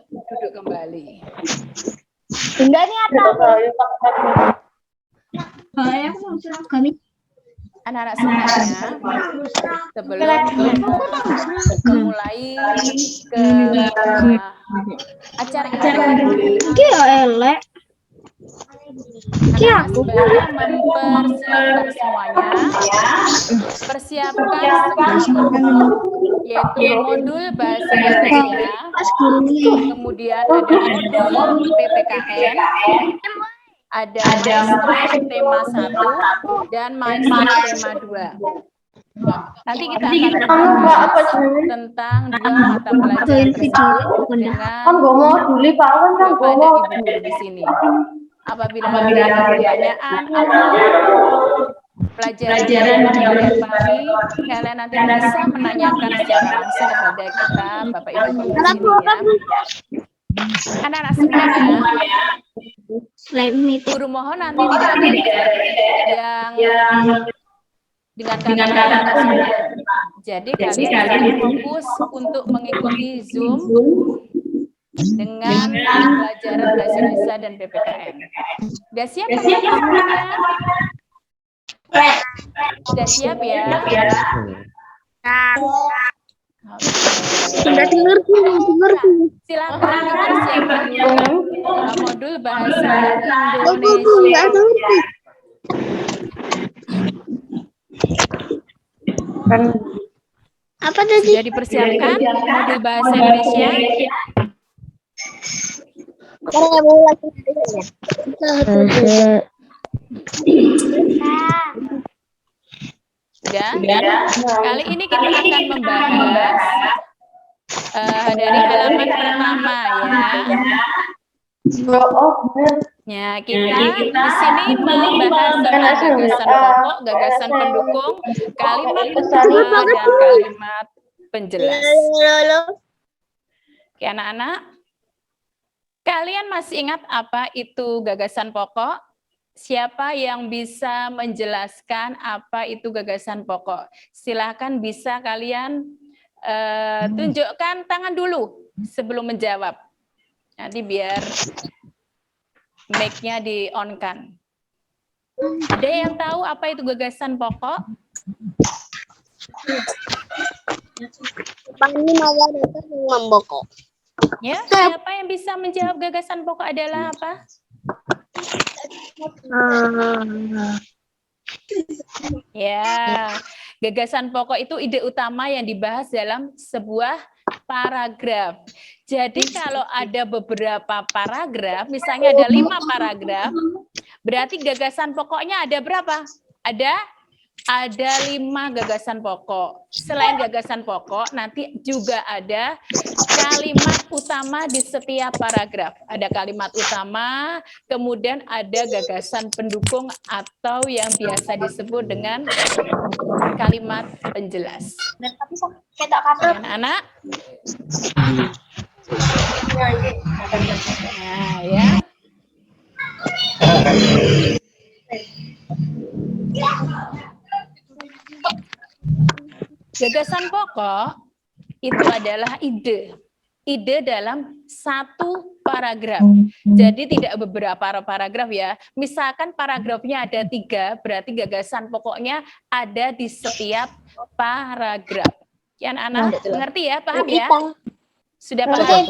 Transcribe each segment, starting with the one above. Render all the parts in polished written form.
duduk kembali. Bunda ini apa? Anak-anak semuanya, sebelum kita memulai ke acara ini, anak-anak semuanya mempersiapkan semuanya, persiapkan yaitu modul bahasa Indonesia, kemudian ada modul PPKN, ada Maestro tema 1 dan Maestro tema 2. Nanti kita akan membahas tentang dua mata pelajaran tersebut dengan Bapak dan Ibu guru di sini. Apabila ada pertanyaan atau pelajaran yang kalian pahami, kalian nanti bisa menanyakan secara langsung kepada kita, Bapak Ibu guru di sini ya. Anak-anak semuanya, guru mohon nanti tidak ada yang dengan kata-kata tersebut. Jadi kalian harus fokus untuk mengikuti Zoom dengan pelajaran bahasa Indonesia dan PPKN. Sudah siap semuanya? Sudah siap ya? Sudah dengar. Silakan dipersiapkan modul bahasa Indonesia. Apa tadi? Sudah dipersiapkan modul bahasa Indonesia? Sudah? Kali ini kita akan membahas dari halaman pertama ya. Ya, kita di sini membahas tentang gagasan pokok, gagasan pendukung, kalimat utama dan kalimat penjelas. Oke, anak-anak, kalian masih ingat apa itu gagasan pokok? Siapa yang bisa menjelaskan apa itu gagasan pokok? Silahkan bisa kalian tunjukkan tangan dulu sebelum menjawab. Nanti biar mic-nya di-on-kan. Ada yang tahu apa itu gagasan pokok? Ya, siapa yang bisa menjawab gagasan pokok adalah apa? Ya, gagasan pokok itu ide utama yang dibahas dalam sebuah paragraf. Jadi kalau ada beberapa paragraf, misalnya ada 5 paragraf, berarti gagasan pokoknya ada berapa? Ada 5 gagasan pokok. Selain gagasan pokok, nanti juga ada kalimat utama di setiap paragraf. Ada kalimat utama, kemudian ada gagasan pendukung atau yang biasa disebut dengan kalimat penjelas. Anak-anak? Nah, ya. Gagasan pokok itu adalah ide dalam satu paragraf. Jadi tidak beberapa paragraf ya. Misalkan paragrafnya ada 3, berarti gagasan pokoknya ada di setiap paragraf. Ya, anak-anak mengerti ya, paham ya? Sudah paham?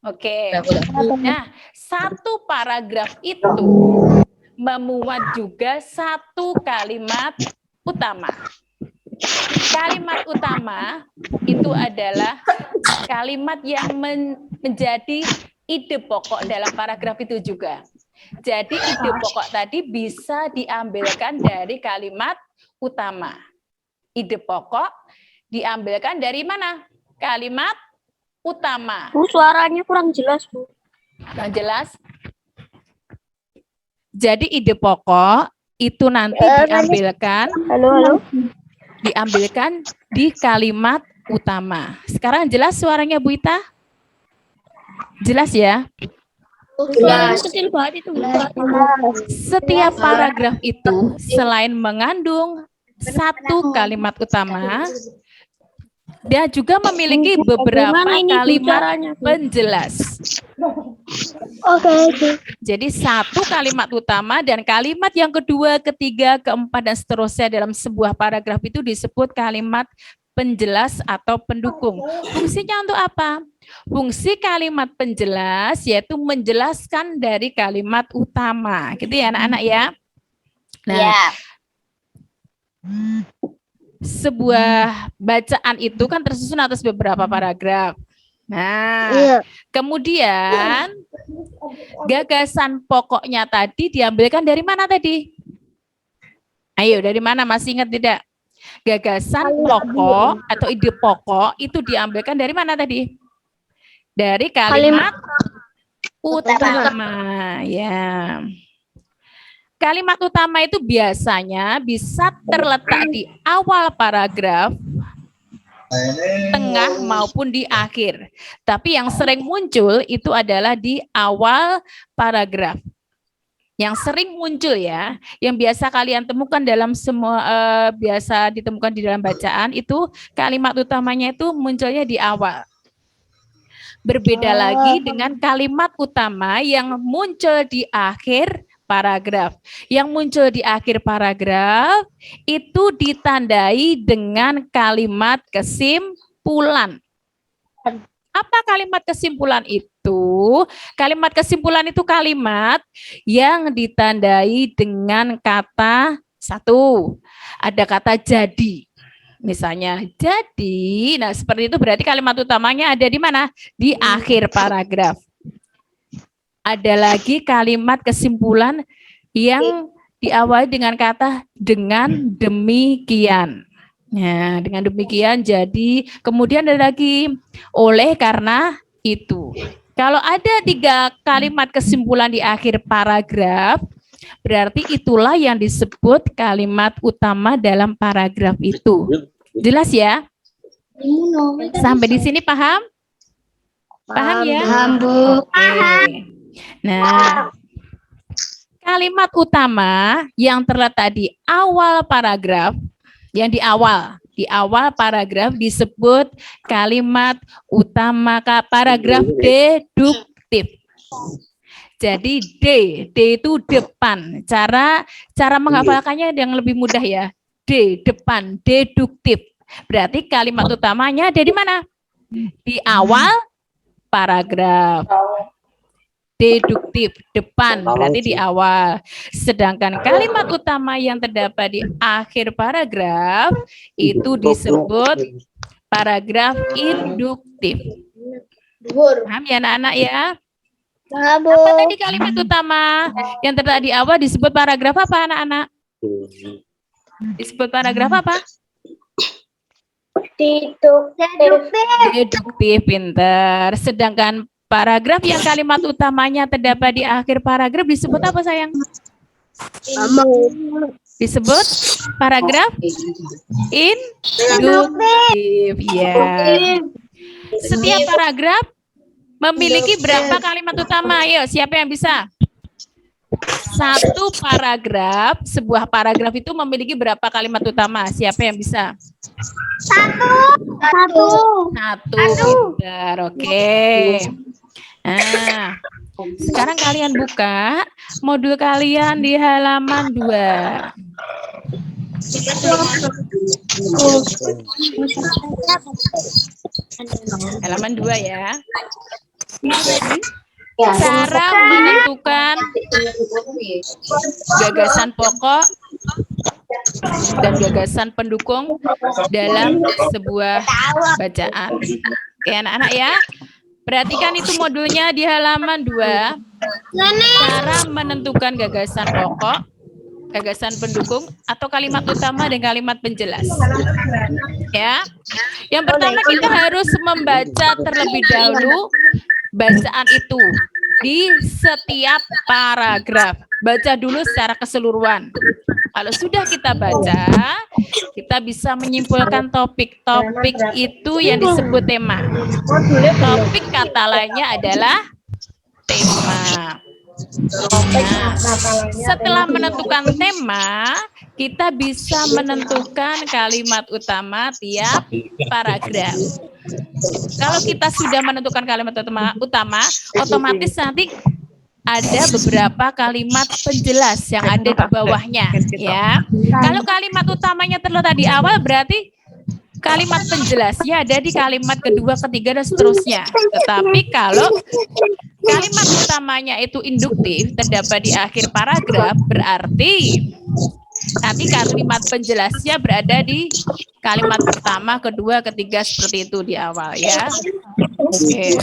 Oke. Nah, satu paragraf itu memuat juga satu kalimat utama. Kalimat utama itu adalah kalimat yang menjadi ide pokok dalam paragraf itu juga. Jadi ide pokok tadi bisa diambilkan dari kalimat utama. Ide pokok diambilkan dari mana? Kalimat utama. Bu, suaranya kurang jelas, Bu. Kurang jelas? Jadi ide pokok itu nanti diambilkan. Diambilkan di kalimat utama. Sekarang jelas suaranya Bu Ita? Jelas ya? Kecil banget itu. Setiap paragraf itu selain mengandung satu kalimat utama, dan juga memiliki beberapa Gimana ini kalimat caranya, Bu? penjelas. Oke. Jadi satu kalimat utama dan kalimat yang kedua, ketiga, keempat, dan seterusnya dalam sebuah paragraf itu disebut kalimat penjelas atau pendukung. Fungsinya untuk apa? Fungsi kalimat penjelas yaitu menjelaskan dari kalimat utama. Gitu ya anak-anak ya. Nah, sebuah bacaan itu kan tersusun atas beberapa paragraf. Nah, kemudian gagasan pokoknya tadi diambilkan dari mana tadi? Ayo, dari mana? Masih ingat tidak? Gagasan pokok atau ide pokok itu diambilkan dari mana tadi? Dari kalimat utama, ya. Kalimat utama itu biasanya bisa terletak di awal paragraf, tengah maupun di akhir. Tapi yang sering muncul itu adalah di awal paragraf. Yang sering muncul ya, yang biasa kalian temukan dalam semua, biasa ditemukan di dalam bacaan itu kalimat utamanya itu munculnya di awal. Berbeda lagi dengan kalimat utama yang muncul di akhir paragraf. Yang muncul di akhir paragraf itu ditandai dengan kalimat kesimpulan. Apa kalimat kesimpulan itu? Kalimat kesimpulan itu kalimat yang ditandai dengan kata satu. Ada kata jadi. Misalnya jadi, nah seperti itu berarti kalimat utamanya ada di mana? Di akhir paragraf. Ada lagi kalimat kesimpulan yang diawali dengan kata dengan demikian. Nah, dengan demikian jadi, kemudian ada lagi oleh karena itu. Kalau ada 3 kalimat kesimpulan di akhir paragraf, berarti itulah yang disebut kalimat utama dalam paragraf itu. Jelas ya? Sampai di sini paham? Paham ya? Paham, Bu. Nah, kalimat utama yang terletak di awal paragraf, yang di awal paragraf disebut kalimat utama paragraf deduktif. Jadi D itu depan. Cara menghafalkannya yang lebih mudah ya. D depan, deduktif. Berarti kalimat utamanya ada di mana? Di awal paragraf. Deduktif, depan, berarti di awal. Sedangkan kalimat utama yang terdapat di akhir paragraf itu disebut paragraf induktif. Paham ya anak-anak ya? Apa tadi kalimat utama yang terdapat di awal disebut paragraf apa anak-anak? Disebut paragraf apa? Deduktif, pinter. Sedangkan paragraf yang kalimat utamanya terdapat di akhir paragraf disebut apa sayang? Disebut paragraf induktif. Ya. Setiap paragraf memiliki berapa kalimat utama? Ayo, siapa yang bisa? Satu paragraf, sebuah paragraf itu memiliki berapa kalimat utama? Siapa yang bisa? Satu. Pintar, oke. Nah, sekarang kalian buka modul kalian di halaman 2. Halaman 2 ya. Cara menentukan gagasan pokok dan gagasan pendukung dalam sebuah bacaan. Oke anak-anak ya. Perhatikan itu modulnya di halaman 2. Cara menentukan gagasan pokok, gagasan pendukung, atau kalimat utama dan kalimat penjelas. Ya. Yang pertama kita harus membaca terlebih dahulu bacaan itu di setiap paragraf. Baca dulu secara keseluruhan. Kalau sudah kita baca, kita bisa menyimpulkan topik-topik itu yang disebut tema. Topik kata lainnya adalah tema. Nah, setelah menentukan tema, kita bisa menentukan kalimat utama tiap paragraf. Kalau kita sudah menentukan kalimat utama, otomatis nanti ada beberapa kalimat penjelas yang ada di bawahnya, ya. Kalau kalimat utamanya terletak di awal, berarti kalimat penjelasnya ada di kalimat kedua, ketiga, dan seterusnya. Tetapi kalau kalimat utamanya itu induktif, terdapat di akhir paragraf, berarti nanti kalimat penjelasnya berada di kalimat pertama, kedua, ketiga, seperti itu di awal, ya. Oke.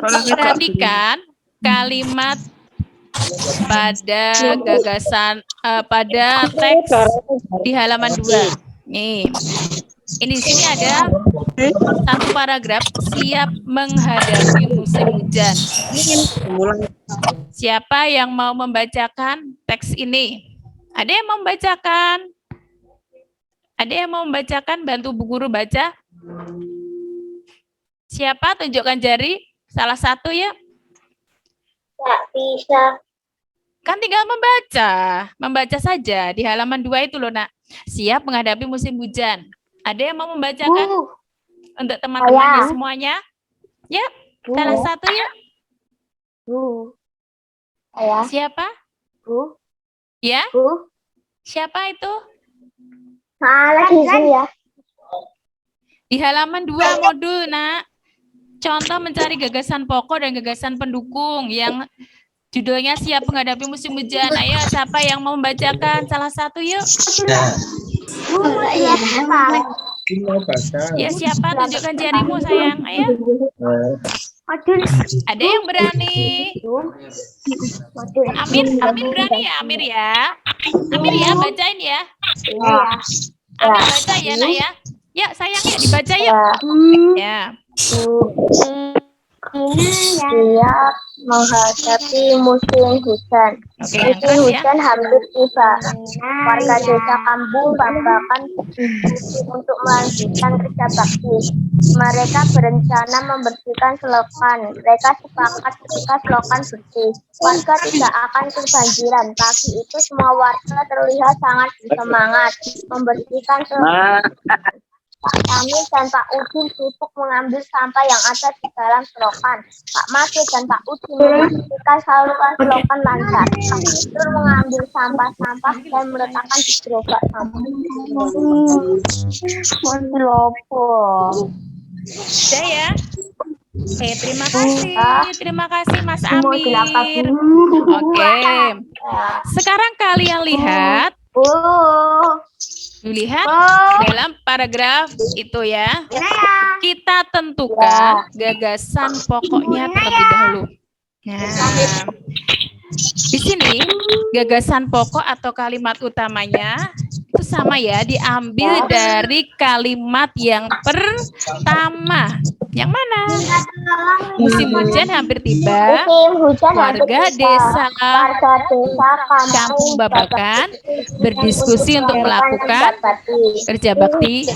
Perhatikan kalimat pada gagasan pada teks di halaman 2. Nih. Ini di sini ada satu paragraf, siap menghadapi musim hujan. Siapa yang mau membacakan teks ini? Ada yang mau membacakan? Ada yang mau membacakan? Bantu Bu Guru baca. Siapa? Tunjukkan jari. Salah satu ya. Nggak bisa. Kan tinggal membaca. Membaca saja. Di halaman 2 itu loh, Nak. Siap menghadapi musim hujan. Ada yang mau membacakan? Untuk teman-temannya semuanya? Ya. Salah satu ya. Siapa? Ya. Siapa itu? Lagi ya. Di halaman 2 modul, Nak. Contoh mencari gagasan pokok dan gagasan pendukung yang judulnya siap menghadapi musim hujan. Ayo, siapa yang mau membacakan? Salah satu yuk. Ya, siapa? Tunjukkan jarimu, sayang. Ayo. Ada yang berani? Amir berani ya, Amir ya. Amir ya, bacain ya. Amir baca ya, Nak ya. Ya, sayang ya, dibaca yuk. Ya. Siap menghadapi musim hujan. Musim hujan hampir tiba. Warga desa Kambung Babakan untuk melanjutkan kerja bakti. Mereka berencana membersihkan selokan. Mereka sepakat ketika selokan bersih, warga tidak akan kebanjiran. Pagi itu semua warga terlihat sangat bersemangat membersihkan selokan. Pak Kamil dan Pak Udin sibuk mengambil sampah yang ada di dalam selokan. Pak Masud dan Pak Udin memastikan saluran selokan lancar. Pak Fitur mengambil sampah-sampah dan meletakkan di gerobak sampah. Sudah ya? Oke, terima kasih Mas Amir. Oke, sekarang kalian lihat. Lihat dalam paragraf itu ya. Kita tentukan gagasan pokoknya terlebih dahulu. Nah, di sini gagasan pokok atau kalimat utamanya itu sama ya, diambil dari kalimat yang pertama. Yang mana? Musim hujan hampir tiba. Warga desa Kampung Babakan berdiskusi untuk melakukan kerja bakti.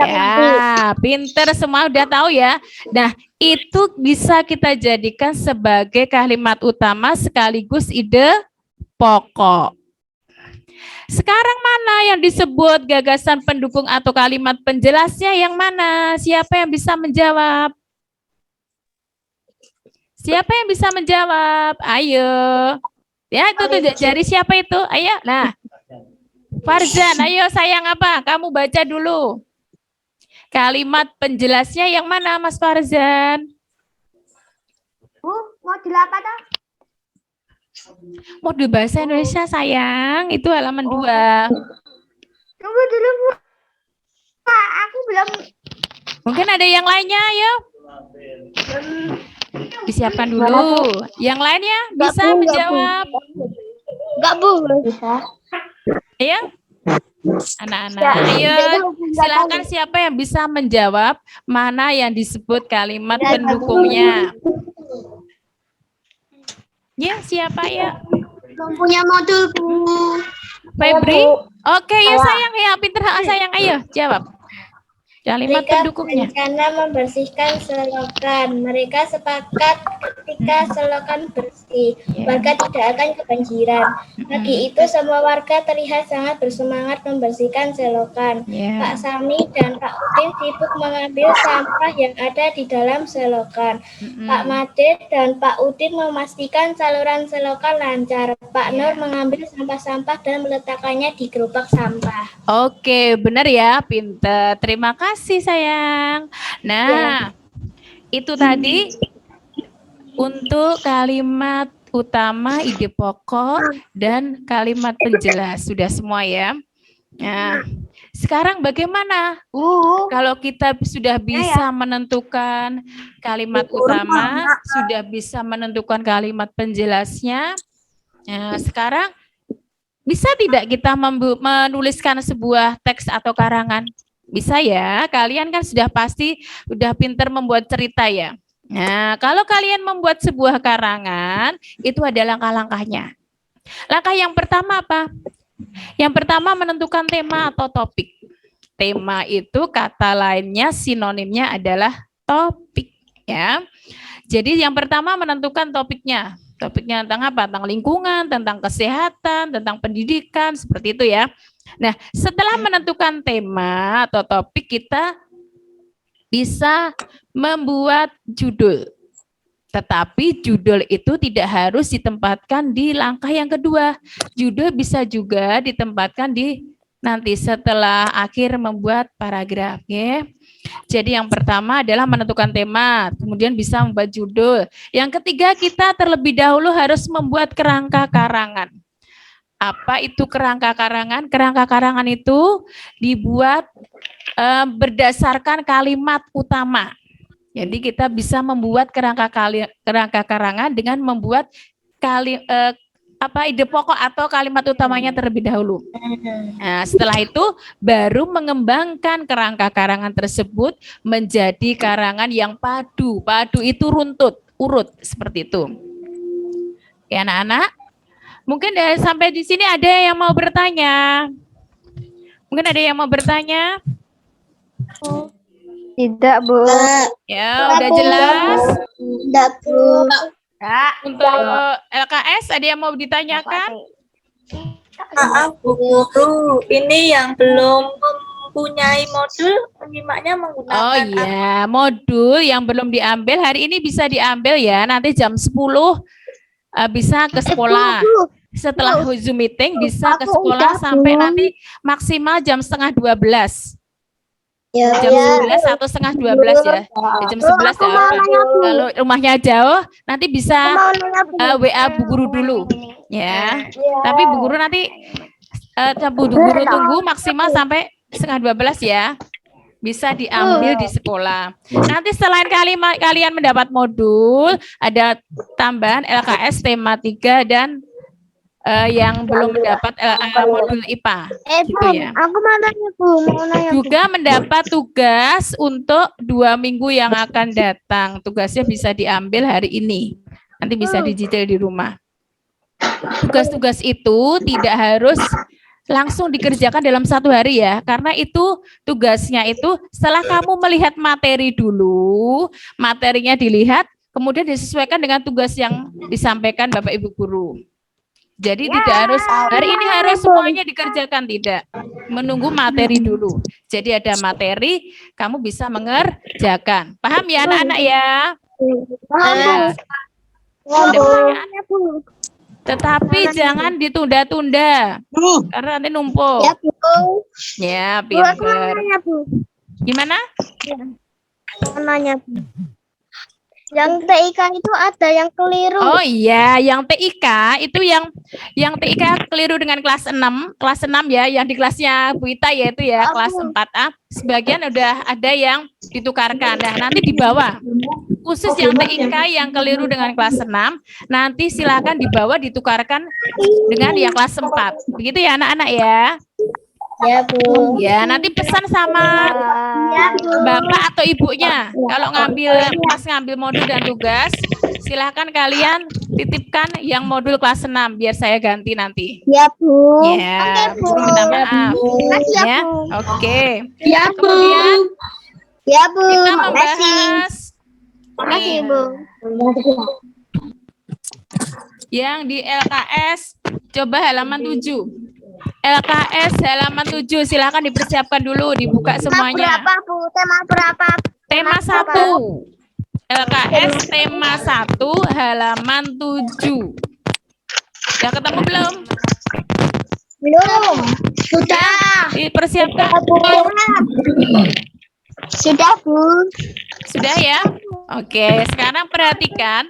Ya, pinter semua udah tahu ya. Nah, itu bisa kita jadikan sebagai kalimat utama sekaligus ide pokok. Sekarang mana yang disebut gagasan pendukung atau kalimat penjelasnya yang mana? Siapa yang bisa menjawab? Siapa yang bisa menjawab? Ayo. Ya, itu tuh jari siapa itu? Ayo. Nah. Farzan, ayo sayang apa? Kamu baca dulu. Kalimat penjelasnya yang mana, Mas Farzan? Mau apa dah? Modul bahasa Indonesia sayang, itu halaman 2. Tunggu dulu Bu. Pak, aku belum. Mungkin ada yang lainnya, ayo. Disiapkan dulu. Yang lainnya bisa menjawab. Enggak Bu, bisa. Ayo. Anak-anak, ayo silakan siapa yang bisa menjawab mana yang disebut kalimat pendukungnya. Ya, siapa ya? Punya modul Bu. Febri? Oke, ya sayang ya, pinter sayang, ayo jawab. Kalimat Mereka pendukungnya. berencana membersihkan selokan. Mereka sepakat ketika selokan bersih, warga tidak akan kebanjiran. Pagi itu semua warga terlihat sangat bersemangat membersihkan selokan. Pak Sami dan Pak Udin sibuk mengambil sampah yang ada di dalam selokan. Pak Made dan Pak Udin memastikan saluran selokan lancar. Pak Nur mengambil sampah-sampah dan meletakkannya di gerobak sampah. Oke, benar ya, pinter. Terima kasih sayang. Nah, itu tadi untuk kalimat utama, ide pokok, dan kalimat penjelas. Sudah semua ya. Nah, sekarang bagaimana? Kalau kita sudah bisa menentukan kalimat utama, sudah bisa menentukan kalimat penjelasnya. Nah, sekarang bisa tidak kita menuliskan sebuah teks atau karangan? Bisa ya, kalian kan sudah pasti sudah pintar membuat cerita ya. Nah, kalau kalian membuat sebuah karangan, itu ada langkah-langkahnya. Langkah yang pertama apa? Yang pertama menentukan tema atau topik. Tema itu kata lainnya, sinonimnya adalah topik ya. Jadi yang pertama menentukan topiknya. Topiknya tentang apa? Tentang lingkungan, tentang kesehatan, tentang pendidikan, seperti itu ya. Nah, setelah menentukan tema atau topik, kita bisa membuat judul. Tetapi judul itu tidak harus ditempatkan di langkah yang kedua. Judul bisa juga ditempatkan di nanti setelah akhir membuat paragraf. Ya. Jadi yang pertama adalah menentukan tema, kemudian bisa membuat judul. Yang ketiga, kita terlebih dahulu harus membuat kerangka karangan. Apa itu kerangka karangan? Kerangka karangan itu dibuat berdasarkan kalimat utama. Jadi kita bisa membuat kerangka karangan dengan membuat ide pokok atau kalimat utamanya terlebih dahulu. Nah, setelah itu baru mengembangkan kerangka karangan tersebut menjadi karangan yang padu. Padu itu runtut, urut seperti itu. Ya anak-anak, mungkin sampai di sini ada yang mau bertanya? Mungkin ada yang mau bertanya? Tidak, Bu. Ya, udah jelas? Tidak, Bu. Untuk LKS ada yang mau ditanyakan? Maaf Bu Guru, ini yang belum mempunyai modul menyimaknya menggunakan Oh iya, modul yang belum diambil hari ini bisa diambil ya. Nanti jam 10 bisa ke sekolah. Setelah Zoom meeting bisa ke sekolah sampai nanti maksimal jam setengah 12. Jam 11 atau setengah 12 ya. Jam 11 ya apa. Kalau rumahnya jauh nanti bisa WA Bu Guru dulu ya. Tapi Bu Guru nanti Bu Guru tunggu maksimal sampai setengah 12 ya. Bisa diambil di sekolah. Nanti selain kalian mendapat modul, ada tambahan LKS tema 3 dan yang belum mendapat modul IPA, gitu ya. Aku mau nanya, Bu. Juga mendapat tugas untuk 2 minggu yang akan datang. Tugasnya bisa diambil hari ini. Nanti bisa dicicil di rumah. Tugas-tugas itu tidak harus langsung dikerjakan dalam 1 hari ya. Karena itu tugasnya itu setelah kamu melihat materi dulu, materinya dilihat, kemudian disesuaikan dengan tugas yang disampaikan Bapak Ibu Guru. Jadi tidak harus hari ini harus semuanya dikerjakan, tidak. Menunggu materi dulu. Jadi ada materi, kamu bisa mengerjakan. Paham ya anak-anak ya? Tetapi jangan ditunda-tunda. Karena nanti numpuk. Ya, pinter. Gimana? Nanya, Bu. Yang TIK itu ada yang keliru. Oh iya, yang TIK itu yang TIK keliru dengan kelas 6 ya, yang di kelasnya Bu Ita yaitu ya kelas 4A. Sebagian udah ada yang ditukarkan. Nah, nanti di bawah. Khusus yang TIK yang keliru dengan kelas 6, nanti silakan di bawah ditukarkan dengan yang kelas 4. Begitu ya anak-anak ya. Ya, Bu. Ya, nanti pesan sama Bapak atau Ibunya. Kalau pas ngambil modul dan tugas, Silahkan kalian titipkan yang modul kelas 6 biar saya ganti nanti. Ya, Bu. Ya, guru minta maaf. Ya, oke. Ya, Bu. Kemudian Ya, Bu. kita Makasih. membahas Makasih, nih, Bu. yang di LKS. Coba halaman 7. LKS halaman 7, silakan dipersiapkan dulu, dibuka semuanya. Berapa, Bu? Tema berapa? Tema 1. LKS tema 1 halaman 7. Sudah ketemu belum? Belum. Sudah. Dipersiapkan. Sudah, Bu. Sudah ya? Oke, sekarang perhatikan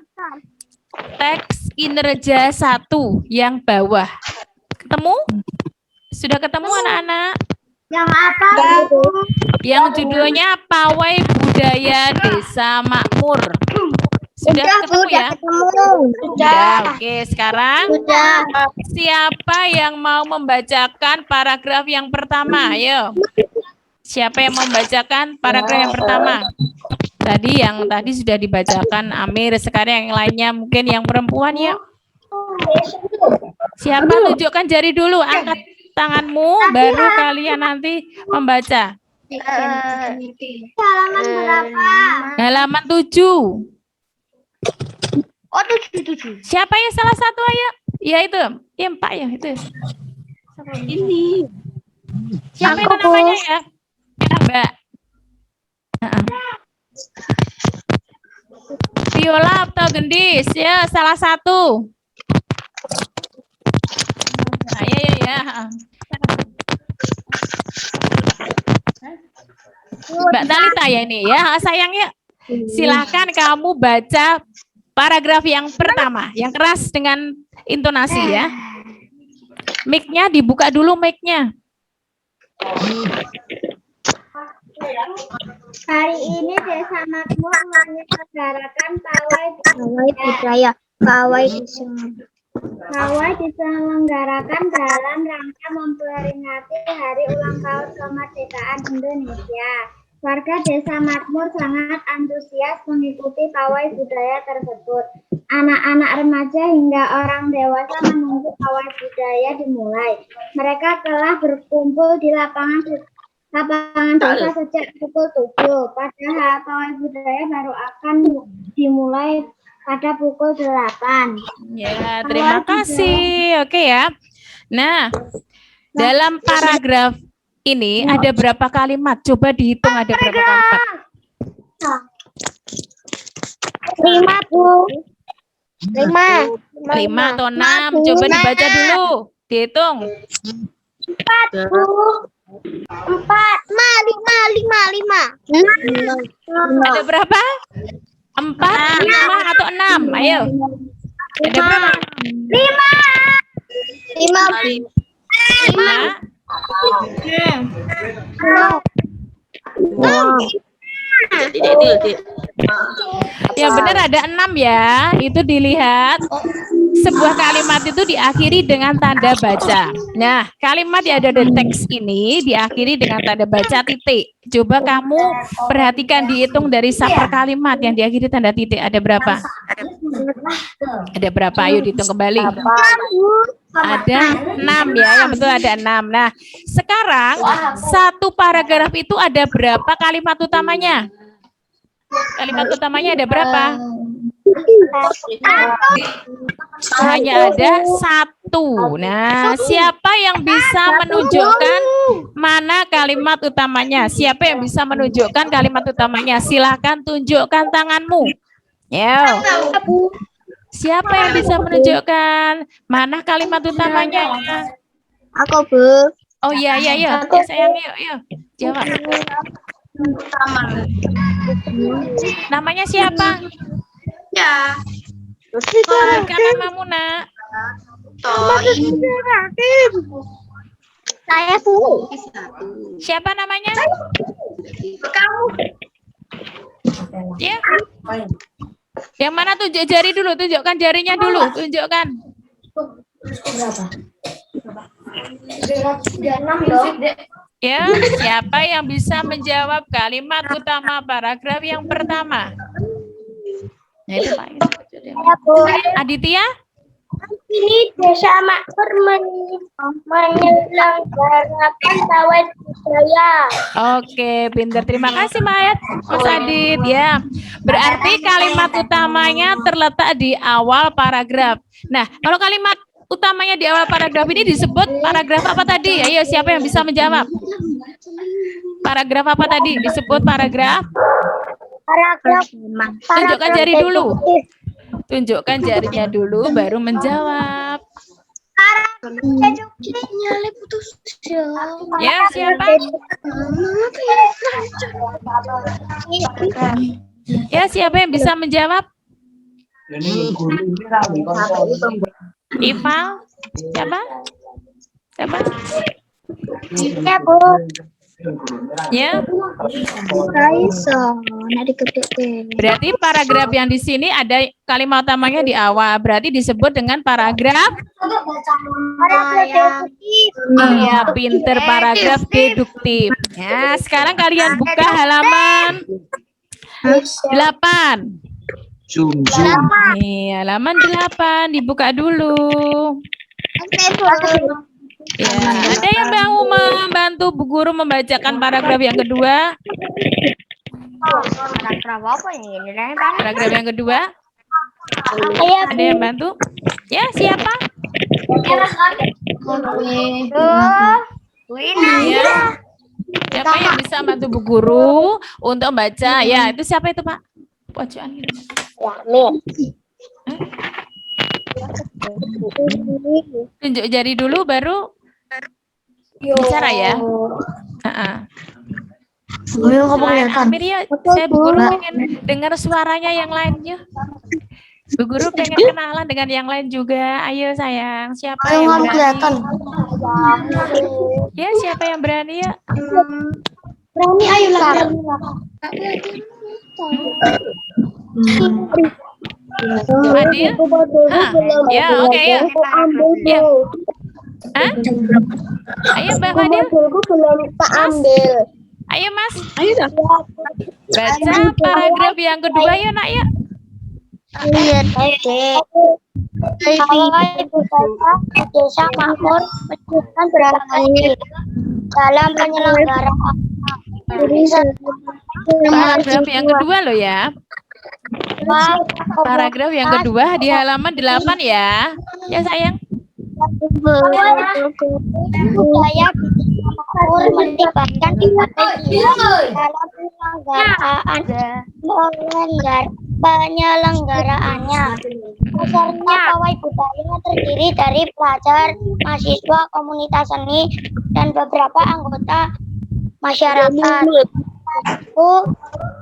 teks kinerja 1 yang bawah. Ketemu? Sudah ketemu anak-anak? Yang apa, Bu? Yang judulnya Pawai Budaya Desa Makmur. Sudah ketemu ya? Ketemu. Sudah. Oke, sekarang Sudah. siapa yang mau membacakan paragraf yang pertama? Ayo. Siapa yang mau membacakan paragraf yang pertama? Yang tadi sudah dibacakan Amir, sekarang yang lainnya mungkin yang perempuan ya. Siapa? Tunjukkan jari dulu, angkat tanganmu, baru kalian nanti membaca. Halaman berapa? Halaman 7. Oh, 7. Siapa ya salah satu ayo? Ya itu, ya Pak ya itu. Ini. Siapa itu namanya ya? Ya, Mbak. Viola atau Gendis ya salah satu. Nah, ya. Mbak Talita ya ini ya sayangnya. Silahkan kamu baca paragraf yang pertama, yang keras dengan intonasi ya. Mic-nya dibuka dulu mic-nya. Hari ini Desa Makmur menyelenggarakan pawai budaya. Pawai diselenggarakan dalam rangka memperingati Hari Ulang Tahun Kemerdekaan Indonesia. Warga Desa Makmur sangat antusias mengikuti pawai budaya tersebut. Anak-anak remaja hingga orang dewasa menunggu pawai budaya dimulai. Mereka telah berkumpul di lapangan desa sejak pukul 7. Padahal pawai budaya baru akan dimulai pada pukul 8. Ya, terima kasih. Oke ya. Nah, dalam paragraf ini ada berapa kalimat? Coba dihitung ada berapa kalimat. 5, Bu. 5. 5 atau 6? Coba dibaca dulu. Dihitung. 4, Bu. 4. 5. Ada berapa? 4, 5 atau 6? Ayo. Ada berapa? 5. Ya benar ada 6 ya. Itu dilihat sebuah kalimat itu diakhiri dengan tanda baca. Nah, kalimat yang ada di teks ini diakhiri dengan tanda baca titik. Coba kamu perhatikan dihitung dari per kalimat yang diakhiri tanda titik ada berapa? Ada berapa? Ayo dihitung kembali. Ada 6 ya, yang betul ada 6. Nah, sekarang satu paragraf itu ada berapa kalimat utamanya? Kalimat utamanya ada berapa? Hanya ada 1. Nah, siapa yang bisa menunjukkan mana kalimat utamanya? Siapa yang bisa menunjukkan kalimat utamanya? Silakan tunjukkan tanganmu. Ya. Siapa yang bisa menunjukkan mana kalimat utamanya? Aku, Bu. Oh iya. Ya sayang, yuk. Jawab. Namanya siapa? Ya. Berikan namamu, Nak. Saya, Bu. Siapa namanya? Kamu. Ya. Yang mana tunjuk jari dulu? Tunjukkan jarinya dulu. Tunjukkan. Ya, siapa yang bisa menjawab kalimat utama paragraf yang pertama? Nah, itu Pak. Ya, Bu. Aditya? Ini desa makmur menyelenggarakan pawai budaya. Oke, pinter. Terima kasih Mayat, Mas Adit. Ya, berarti kalimat utamanya terletak di awal paragraf. Nah, kalau kalimat utamanya di awal paragraf ini disebut paragraf apa tadi? Ayo, siapa yang bisa menjawab? Paragraf apa tadi? Disebut paragraf? Paragraf. Tunjukkan jari dulu. Tunjukkan jarinya dulu, baru menjawab. Ya, siapa? Ya, siapa yang bisa menjawab? Iva? Siapa? Siapa? Ya, Bu. Ya. Raiso. Berarti paragraf yang di sini ada kalimat utamanya di awal. Berarti disebut dengan paragraf. Iya, pinter, paragraf deduktif. Ya, sekarang kalian buka halaman 8. Nih, halaman 8 dibuka dulu. Ya, ada yang mau membantu Bu Guru membacakan paragraf yang kedua? Paragraf yang kedua? Ada yang bantu? Ya, siapa? Ya. Siapa yang bisa bantu Bu Guru untuk membaca? Ya, itu siapa itu, Pak? Pojokan gitu. Tunjuk jari dulu baru bicara ya. Amir ya, saya Bu Guru pengen dengar suaranya yang lainnya. Bu Guru pengen kenalan dengan yang lain juga. Ayo sayang, siapa yang berani? Ya, siapa yang berani ya? Berani, ayo lah. Adil? Ya, oke ya. Ya. Hah? Ayo Mbak Fadil. Ayo Mas. Ayo dah. Baca paragraf yang kedua ya nak ya. Desa makmur menunjukkan berbagai dalam penyelenggaraan. Paragraf yang kedua loh ya. Paragraf yang kedua di halaman 8 ya. Ya sayang. Budaya makmur melibatkan dalam penyelenggaraannya. Dasarnya pawai budaya terdiri dari pelajar, mahasiswa, komunitas seni, dan beberapa anggota masyarakat.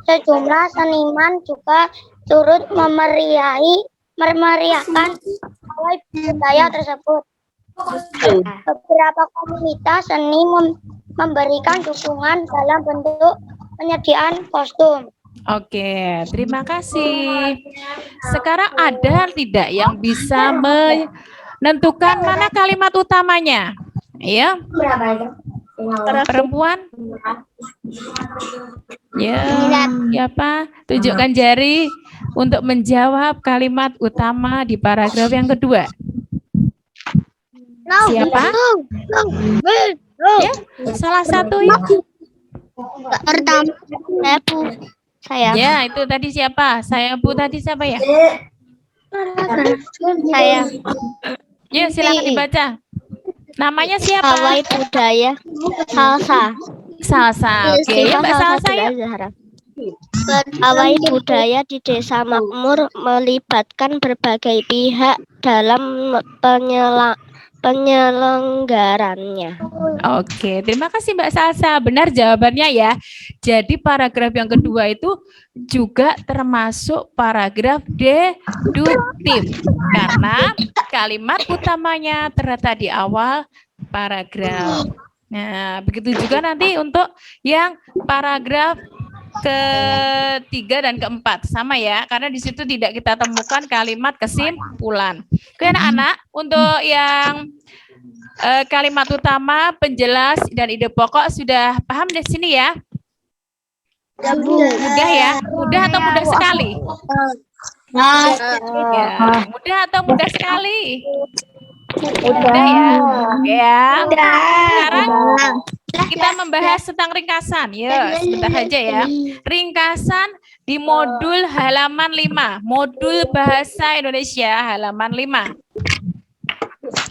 Sejumlah seniman juga turut memeriahkan pawai budaya tersebut. Beberapa komunitas seni memberikan dukungan dalam bentuk penyediaan kostum. Oke, terima kasih. Sekarang ada tidak yang bisa menentukan mana kalimat utamanya? Ya. Perempuan? Ya, siapa? Tunjukkan jari untuk menjawab kalimat utama di paragraf yang kedua. Siapa? Ya, salah satu ya. Pertama, saya. Ya, itu tadi siapa? Saya Bu tadi siapa ya? Saya. Ya, silakan dibaca. Namanya siapa? Pawai budaya Salsa. Salsa. Oke, ya Mbak Salsa ya. Pawai budaya di Desa Makmur melibatkan berbagai pihak dalam penyelenggarannya. Oke, terima kasih Mbak Salsa. Benar jawabannya ya. Jadi paragraf yang kedua itu juga termasuk paragraf deduktif karena kalimat utamanya terletak di awal paragraf. Nah, begitu juga nanti untuk yang paragraf ketiga dan keempat sama ya, karena di situ tidak kita temukan kalimat kesimpulan. Oke anak-anak, untuk yang kalimat utama, penjelas dan ide pokok sudah paham di sini ya? Mudah ya? Mudah atau mudah sekali? Ya, mudah atau mudah sekali? Mudah ya. Ya. Sekarang kita membahas tentang ringkasan. Ya, sebentar aja ya. Ringkasan di modul halaman 5. Modul Bahasa Indonesia halaman 5.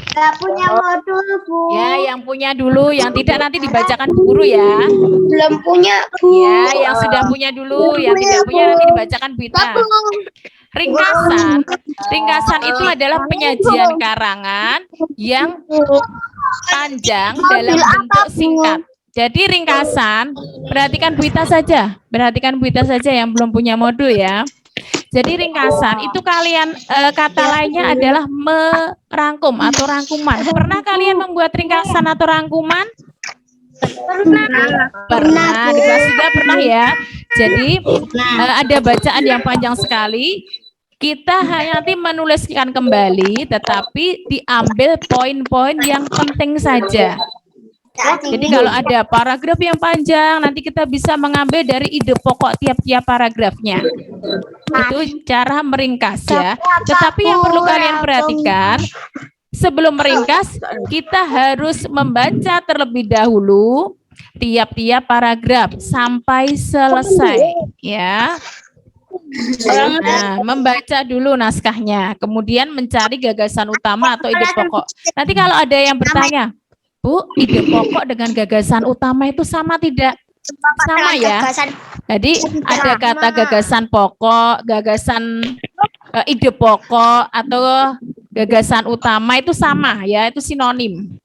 Gak punya modul, Bu. Ya, yang punya dulu, yang tidak nanti dibacakan Bu Guru ya. Belum punya, Bu. Ya, yang sudah punya dulu, yang tidak punya nanti dibacakan Bu Ita. Ringkasan itu adalah penyajian karangan yang panjang dalam bentuk singkat. Jadi ringkasan, perhatikan Bu Ita saja, yang belum punya modul ya. Jadi ringkasan itu kalian kata lainnya adalah merangkum atau rangkuman. Pernah kalian membuat ringkasan atau rangkuman? Pernah, di kelas 3 pernah ya. Jadi ada bacaan yang panjang sekali. Kita hanya nanti menuliskan kembali, tetapi diambil poin-poin yang penting saja. Jadi kalau ada paragraf yang panjang, nanti kita bisa mengambil dari ide pokok tiap-tiap paragrafnya. Itu cara meringkas ya. Tetapi yang perlu kalian perhatikan, sebelum meringkas, kita harus membaca terlebih dahulu tiap-tiap paragraf sampai selesai ya. Nah, membaca dulu naskahnya, kemudian mencari gagasan utama atau ide pokok. Nanti kalau ada yang bertanya, Bu, ide pokok dengan gagasan utama itu sama tidak? Sama ya. Jadi ada kata gagasan pokok, gagasan ide pokok atau gagasan utama itu sama ya, itu sinonim.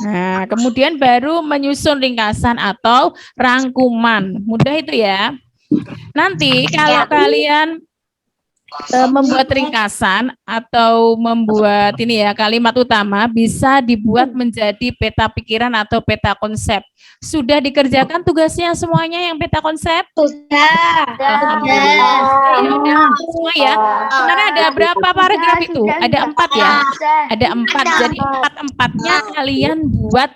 Nah, kemudian baru menyusun ringkasan atau rangkuman. Mudah itu ya. Nanti kalau kalian membuat ringkasan atau membuat ini ya kalimat utama bisa dibuat menjadi peta pikiran atau peta konsep. Sudah dikerjakan tugasnya semuanya yang peta konsep? Sudah. Alhamdulillah. Semua ya. Sebenarnya ada berapa paragraf itu? Ada 4 ya. Ada 4. Jadi 4-4-nya kalian buat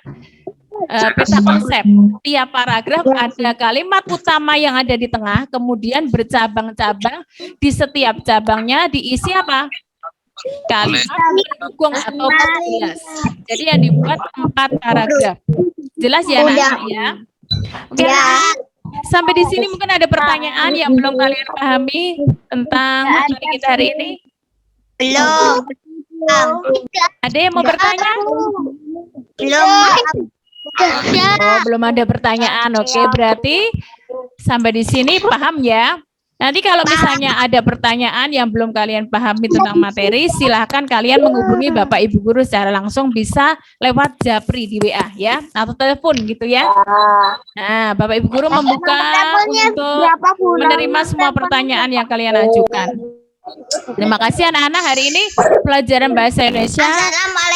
peta konsep. Tiap paragraf ada kalimat utama yang ada di tengah, kemudian bercabang-cabang, di setiap cabangnya diisi apa? Kalimat pendukung atau penjelas. Jadi yang dibuat 4 paragraf. Jelas ya anak-anak ya? Oke, anak-anak. Sampai di sini mungkin ada pertanyaan yang belum kalian pahami tentang materi kita hari ini? Belum. Ada yang mau bertanya? Belum. Oh, belum ada pertanyaan. Oke, berarti sampai di sini paham ya. Nanti kalau misalnya ada pertanyaan yang belum kalian pahami tentang materi, silahkan kalian menghubungi Bapak Ibu Guru secara langsung, bisa lewat Japri di WA ya, atau telepon gitu ya. Nah, Bapak Ibu Guru membuka untuk menerima semua pertanyaan yang kalian ajukan. Terima kasih anak-anak, hari ini pelajaran bahasa Indonesia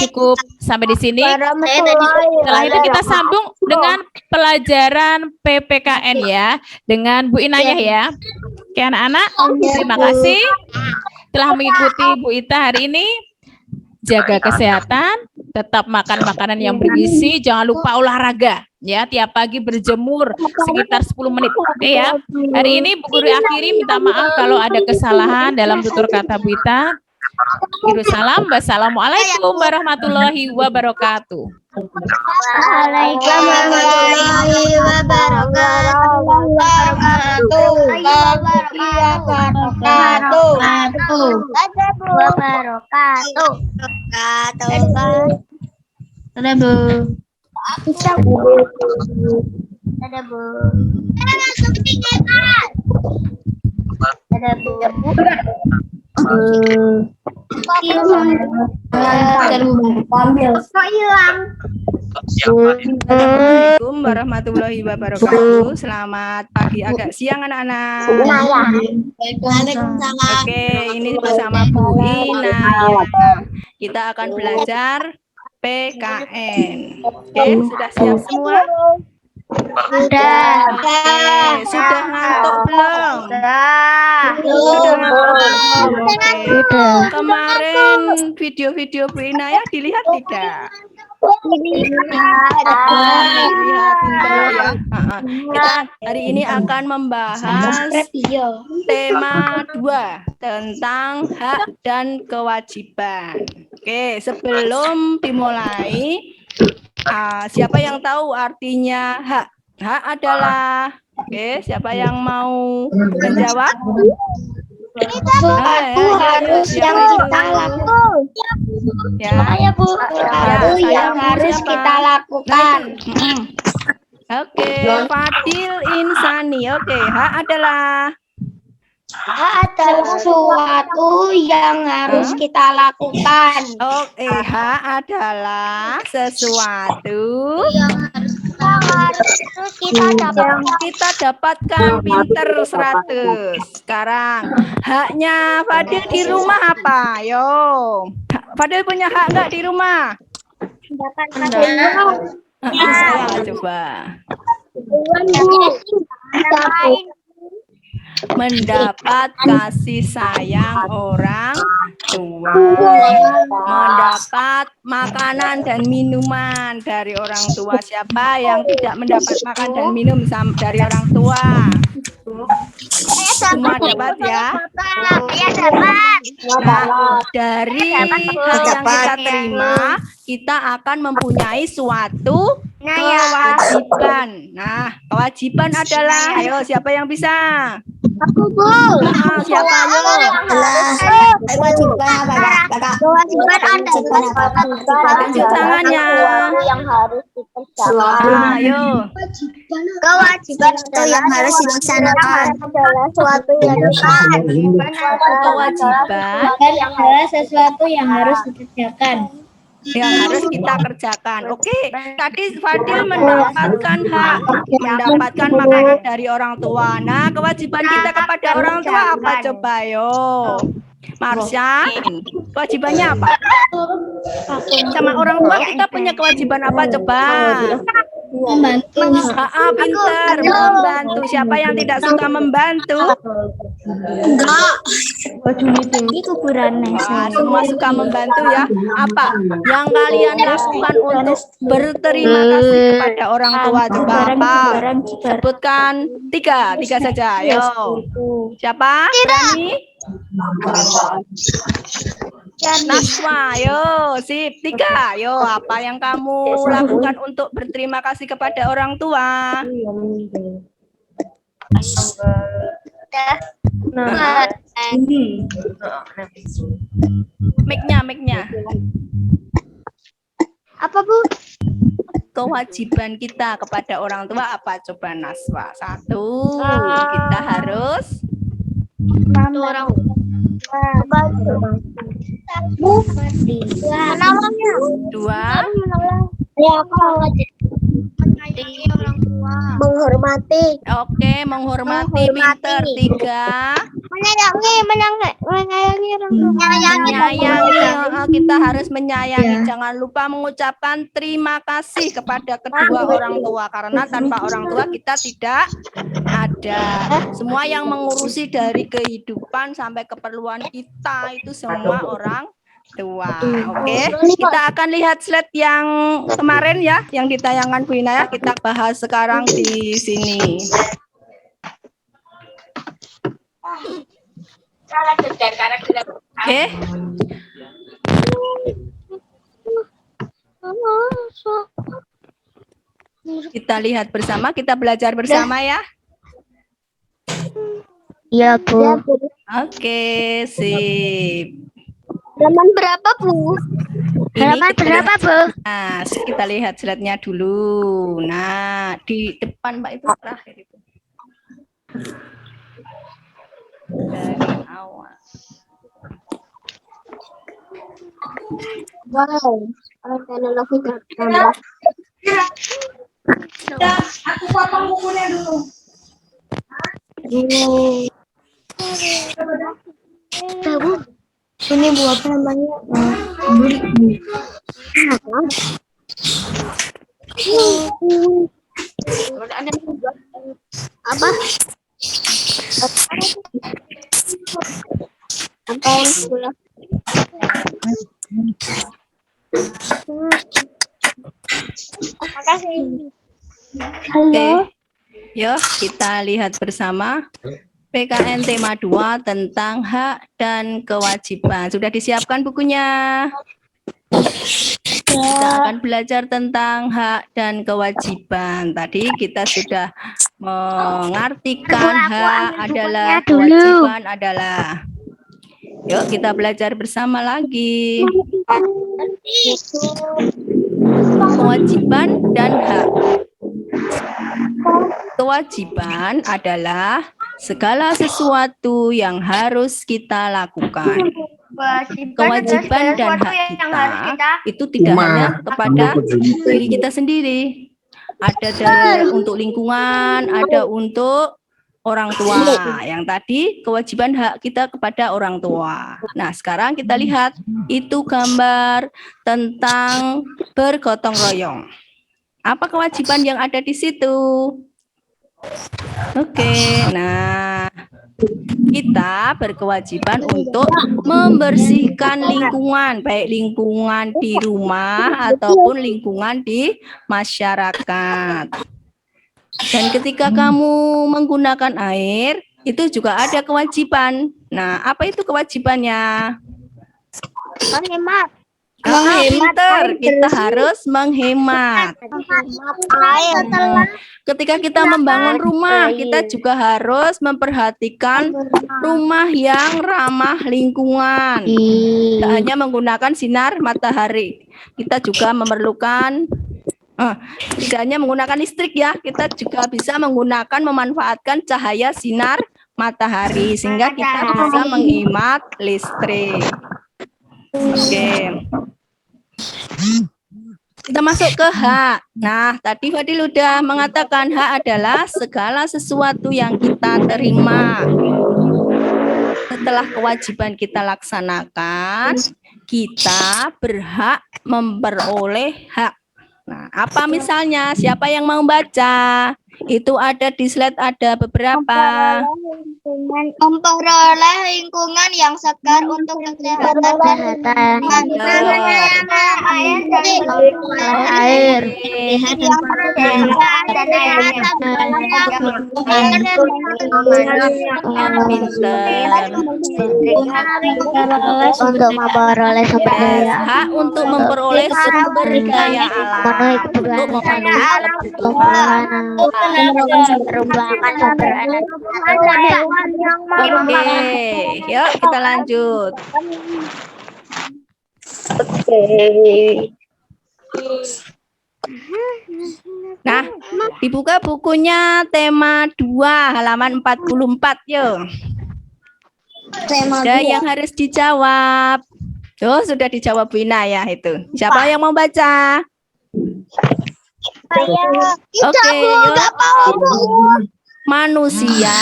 cukup sampai di sini. Setelah itu kita sambung dengan pelajaran PPKN ya, dengan Bu Inayah ya. Oke anak-anak, terima kasih telah mengikuti Bu Ita hari ini. Jaga kesehatan, tetap makan makanan yang bergizi, jangan lupa olahraga ya, tiap pagi berjemur sekitar 10 menit. Oke ya. Hari ini Bu Guru akhiri, minta maaf kalau ada kesalahan dalam tutur kata Bu Ita. Kirim salam, wassalamualaikum warahmatullahi wabarakatuh. Waalaikumsalam warahmatullahi wabarakatuh. Ada Bu. Ada Bu. Ada Bu. Assalamualaikum warahmatullahi wabarakatuh. Selamat pagi agak siang anak-anak. Oke, ini bersama Bu Ina. Kita akan belajar PKN. Oke, sudah siap semua? Sudah. Oke, sudah ngantuk belum? Sudah. Oke. Kemarin video-video Bu Ina ya dilihat tidak? Lihat Mbak ya. Kita hari ini akan membahas tema 2 tentang hak dan kewajiban. Oke, sebelum dimulai, siapa yang tahu artinya hak? Hak adalah, oke, siapa yang mau menjawab? Harus yang kita lakukan. Ya, Bu. Yang harus siapa? kita lakukan. Oke, Fadil Insani. Oke, hak adalah Adalah sesuatu yang harus kita lakukan. Oke, hak adalah sesuatu yang kita dapatkan pinter 100. Sekarang, haknya Fadil di rumah apa? Yo, Fadil punya hak nggak di rumah? Saya coba. Mendapat kasih sayang orang tua, mendapat makanan dan minuman dari orang tua. Siapa yang tidak mendapat makan dan minum dari orang tua? Semua dapat ya? Nah, dari hal yang kita terima, kita akan mempunyai suatu kewajiban. Nah, kewajiban adalah, ayo siapa yang bisa? Aku, Bu. Siapa yo? Kewajiban Tunjuk tangannya. yang harus dikerjakan. Ayo. Kewajiban itu yang harus dilaksanakan adalah suatu yang Kewajiban adalah sesuatu yang harus dikerjakan. yang harus kita kerjakan. Oke, tadi Fadil mendapatkan hak, mendapatkan makanan dari orang tua. Nah, kewajiban kita kepada orang tua apa coba yo? Marsha, kewajibannya apa? Sama orang tua kita punya kewajiban apa coba? Membantu. Pinter, membantu. Siapa yang tidak suka membantu? Enggak. Ini kuburan Semua suka membantu ya. Apa yang kalian lakukan untuk berterima kasih kepada orang tua coba apa? Sebutkan tiga saja. Ayo. Siapa? Berani? Naswa, yo, sip, 3. Yo, apa yang kamu lakukan untuk berterima kasih kepada orang tua? Mic-nya. Apa, Bu? Kewajiban kita kepada orang tua apa coba Naswa? 1, kita harus Orang menolongnya. 2, Menghormati. oke, menghormati, pinter. 3, menyayangi orang tua. menyayangi. Kita harus menyayangi. Jangan lupa mengucapkan terima kasih kepada kedua orang tua karena tanpa orang tua kita tidak ada. Semua yang mengurusi dari kehidupan sampai keperluan kita itu semua orang tua. Oke, kita akan lihat slide yang kemarin ya, yang ditayangkan Bu Ina ya. Kita bahas sekarang di sini. Oke. Kita lihat bersama, kita belajar bersama ya. Iya, Bu. Oke, sip. Halaman berapa, Bu? Halaman berapa, Bu? Nah, kita lihat slide-nya dulu. Nah, di depan Mbak itu terakhir itu. Dari awal. Wow. Teknologi tambah. Aku potong bukunya dulu. Bu. Ini Bu apa namanya? Apa? Apa yang pula? Makasih. Oke. Yuk, kita lihat bersama PKN tema 2 tentang hak dan kewajiban. Sudah disiapkan bukunya? Kita akan belajar tentang hak dan kewajiban. Tadi kita sudah mengartikan hak adalah, kewajiban adalah. Yuk kita belajar bersama lagi. Kewajiban dan hak. Kewajiban adalah segala sesuatu yang harus kita lakukan. Kewajiban dan hak kita itu tidak hanya kepada diri kita sendiri. Ada untuk lingkungan, ada untuk orang tua. Yang tadi kewajiban hak kita kepada orang tua. Nah, sekarang kita lihat itu gambar tentang bergotong royong. Apa kewajiban yang ada di situ? Oke, nah kita berkewajiban untuk membersihkan lingkungan, baik lingkungan di rumah ataupun lingkungan di masyarakat. Dan ketika kamu menggunakan air, itu juga ada kewajiban. Nah, apa itu kewajibannya? Menghemat. Pinter, kita harus menghemat. Ketika kita membangun rumah, kita juga harus memperhatikan rumah yang ramah lingkungan. Tidak hanya menggunakan sinar matahari, kita juga memerlukan tidak hanya menggunakan listrik ya, kita juga bisa menggunakan memanfaatkan cahaya sinar matahari sehingga kita bisa menghemat listrik. Oke. Kita masuk ke hak. Nah, tadi Fadil udah mengatakan hak adalah segala sesuatu yang kita terima. Setelah kewajiban kita laksanakan, kita berhak memperoleh hak. Nah, apa misalnya? Siapa yang mau baca? Itu ada di slide, ada beberapa. Memperoleh lingkungan yang segar untuk kesehatan dan air. Untuk memperoleh sumber daya. Hak untuk memperoleh sumber daya alam. Untuk memenuhi kebutuhan. Perubahan sumber Oke, yuk kita lanjut. Nah, dibuka bukunya tema 2 halaman 44 yuk. Ada yang harus dijawab. Oh, sudah dijawab Bu Ina ya itu. Siapa yang mau baca? Oke, yuk. Manusia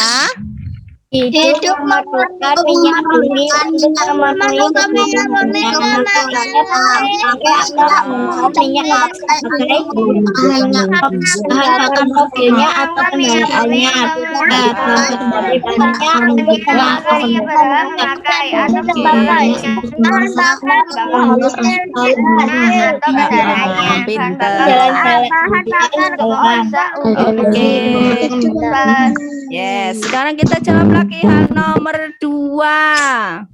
hidup memerlukan minyak bumi untuk memenuhi kebutuhan minyak bahan mobilnya atau kendaraannya Yes, sekarang kita jawab lagi hal nomor 2.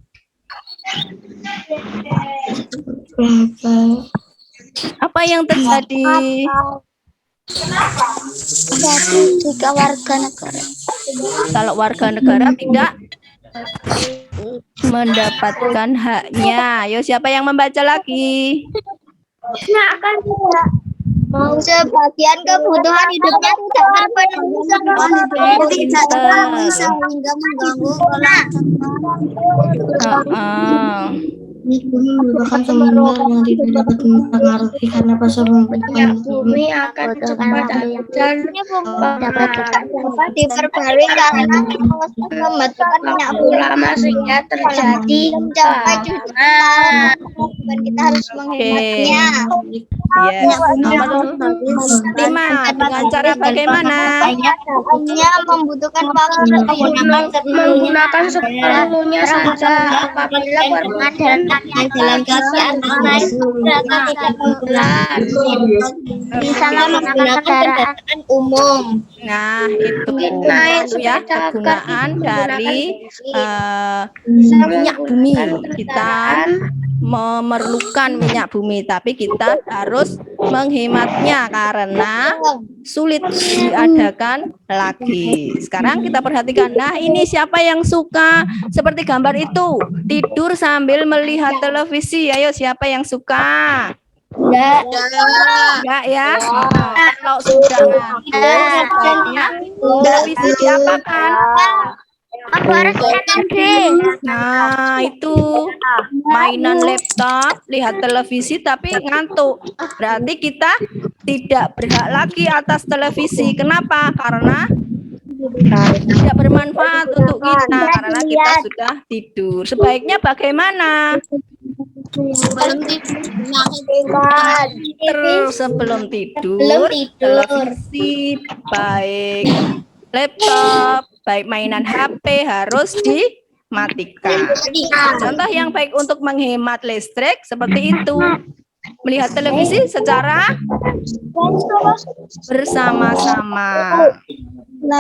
Apa yang terjadi? Jika warga negara Kalau warga negara tidak mendapatkan haknya. Ayo siapa yang membaca lagi? sebagian kebutuhan hidupnya tidak terpenuhi sehingga mengganggu Bumi merupakan sumber yang tidak dapat dipengaruhi karena pasar bumi akan cepat dan dapat diperbarui karena pembentukan minyak lama sehingga terjadi mencapai dan kita harus menghematnya. Yes. Nomor 5. Dengan cara bagaimana? Hanya membutuhkan waktu menggunakan sepenuhnya saja apabila perjalanan jalan kaki atau naik kereta tidak kebetulan. Misalnya menggunakan kendaraan umum. Nah, itu Naik ya sepeda kegunaan kaki dari Bisa minyak bumi. menggunakan Kita memerlukan minyak bumi, tapi kita harus menghematnya karena sulit diadakan lagi. Sekarang kita perhatikan. Nah, ini siapa yang suka seperti gambar itu? Tidur sambil melihat televisi. Ayo, siapa yang suka? Enggak ya? Kalau sudah ngantuk, sebaiknya televisi diapakan? Nah, itu mainan laptop, lihat televisi tapi ngantuk. Berarti kita tidak berhak lagi atas televisi. Kenapa? Karena tidak bermanfaat untuk kita karena kita sudah tidur. Sebaiknya bagaimana? Sebelum tidur, televisi baik laptop, baik mainan HP harus dimatikan. Contoh yang baik untuk menghemat listrik seperti itu. Melihat televisi secara bersama-sama.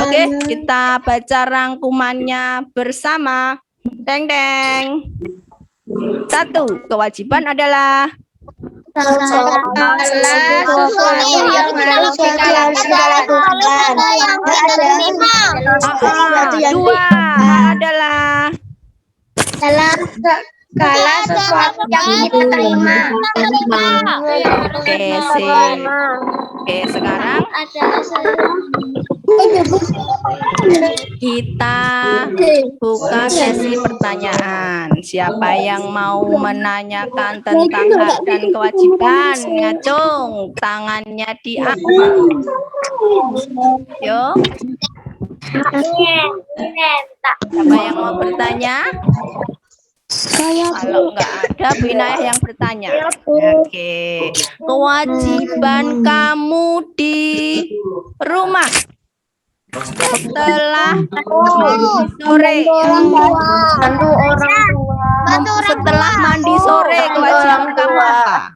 Oke, kita baca rangkumannya bersama. Deng deng. 1. Kewajiban adalah sesuatu yang harus kita lakukan. 2 adalah Dalam segala sesuatu yang kita terima. Oke, sip. Oke, sekarang kita buka sesi pertanyaan. Siapa yang mau menanyakan tentang hak dan kewajiban? Ngacung, tangannya diangkat. Yo, siapa yang mau bertanya? Kalau nggak ada, Bu Inayah yang bertanya. Oke, kewajiban kamu di rumah setelah mandi sore. Setelah mandi sore, kewajiban kamu apa?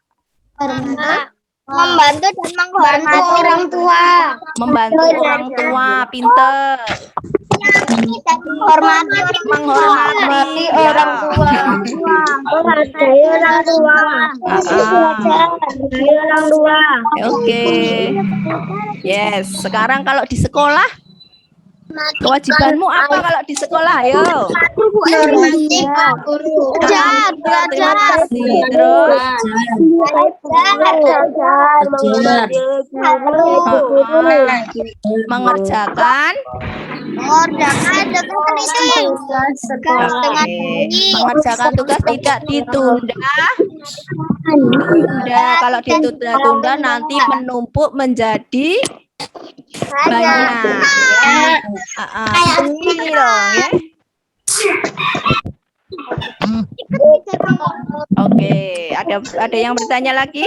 Membantu dan menghormati orang tua. Membantu orang tua, pinter. Menghormati orang tua. Menghargai orang tua. Menghargai orang tua. Oke. Yes, sekarang kalau di sekolah, kewajibanmu apa kalau di sekolah? Ayo. Hormati Pak Guru. Terima kasih. Terus mengerjakan mengerjakan tugas tidak ditunda. Kalau ditunda-tunda nanti menumpuk menjadi banyak. Ini loh ya. Oke, ada yang bertanya lagi?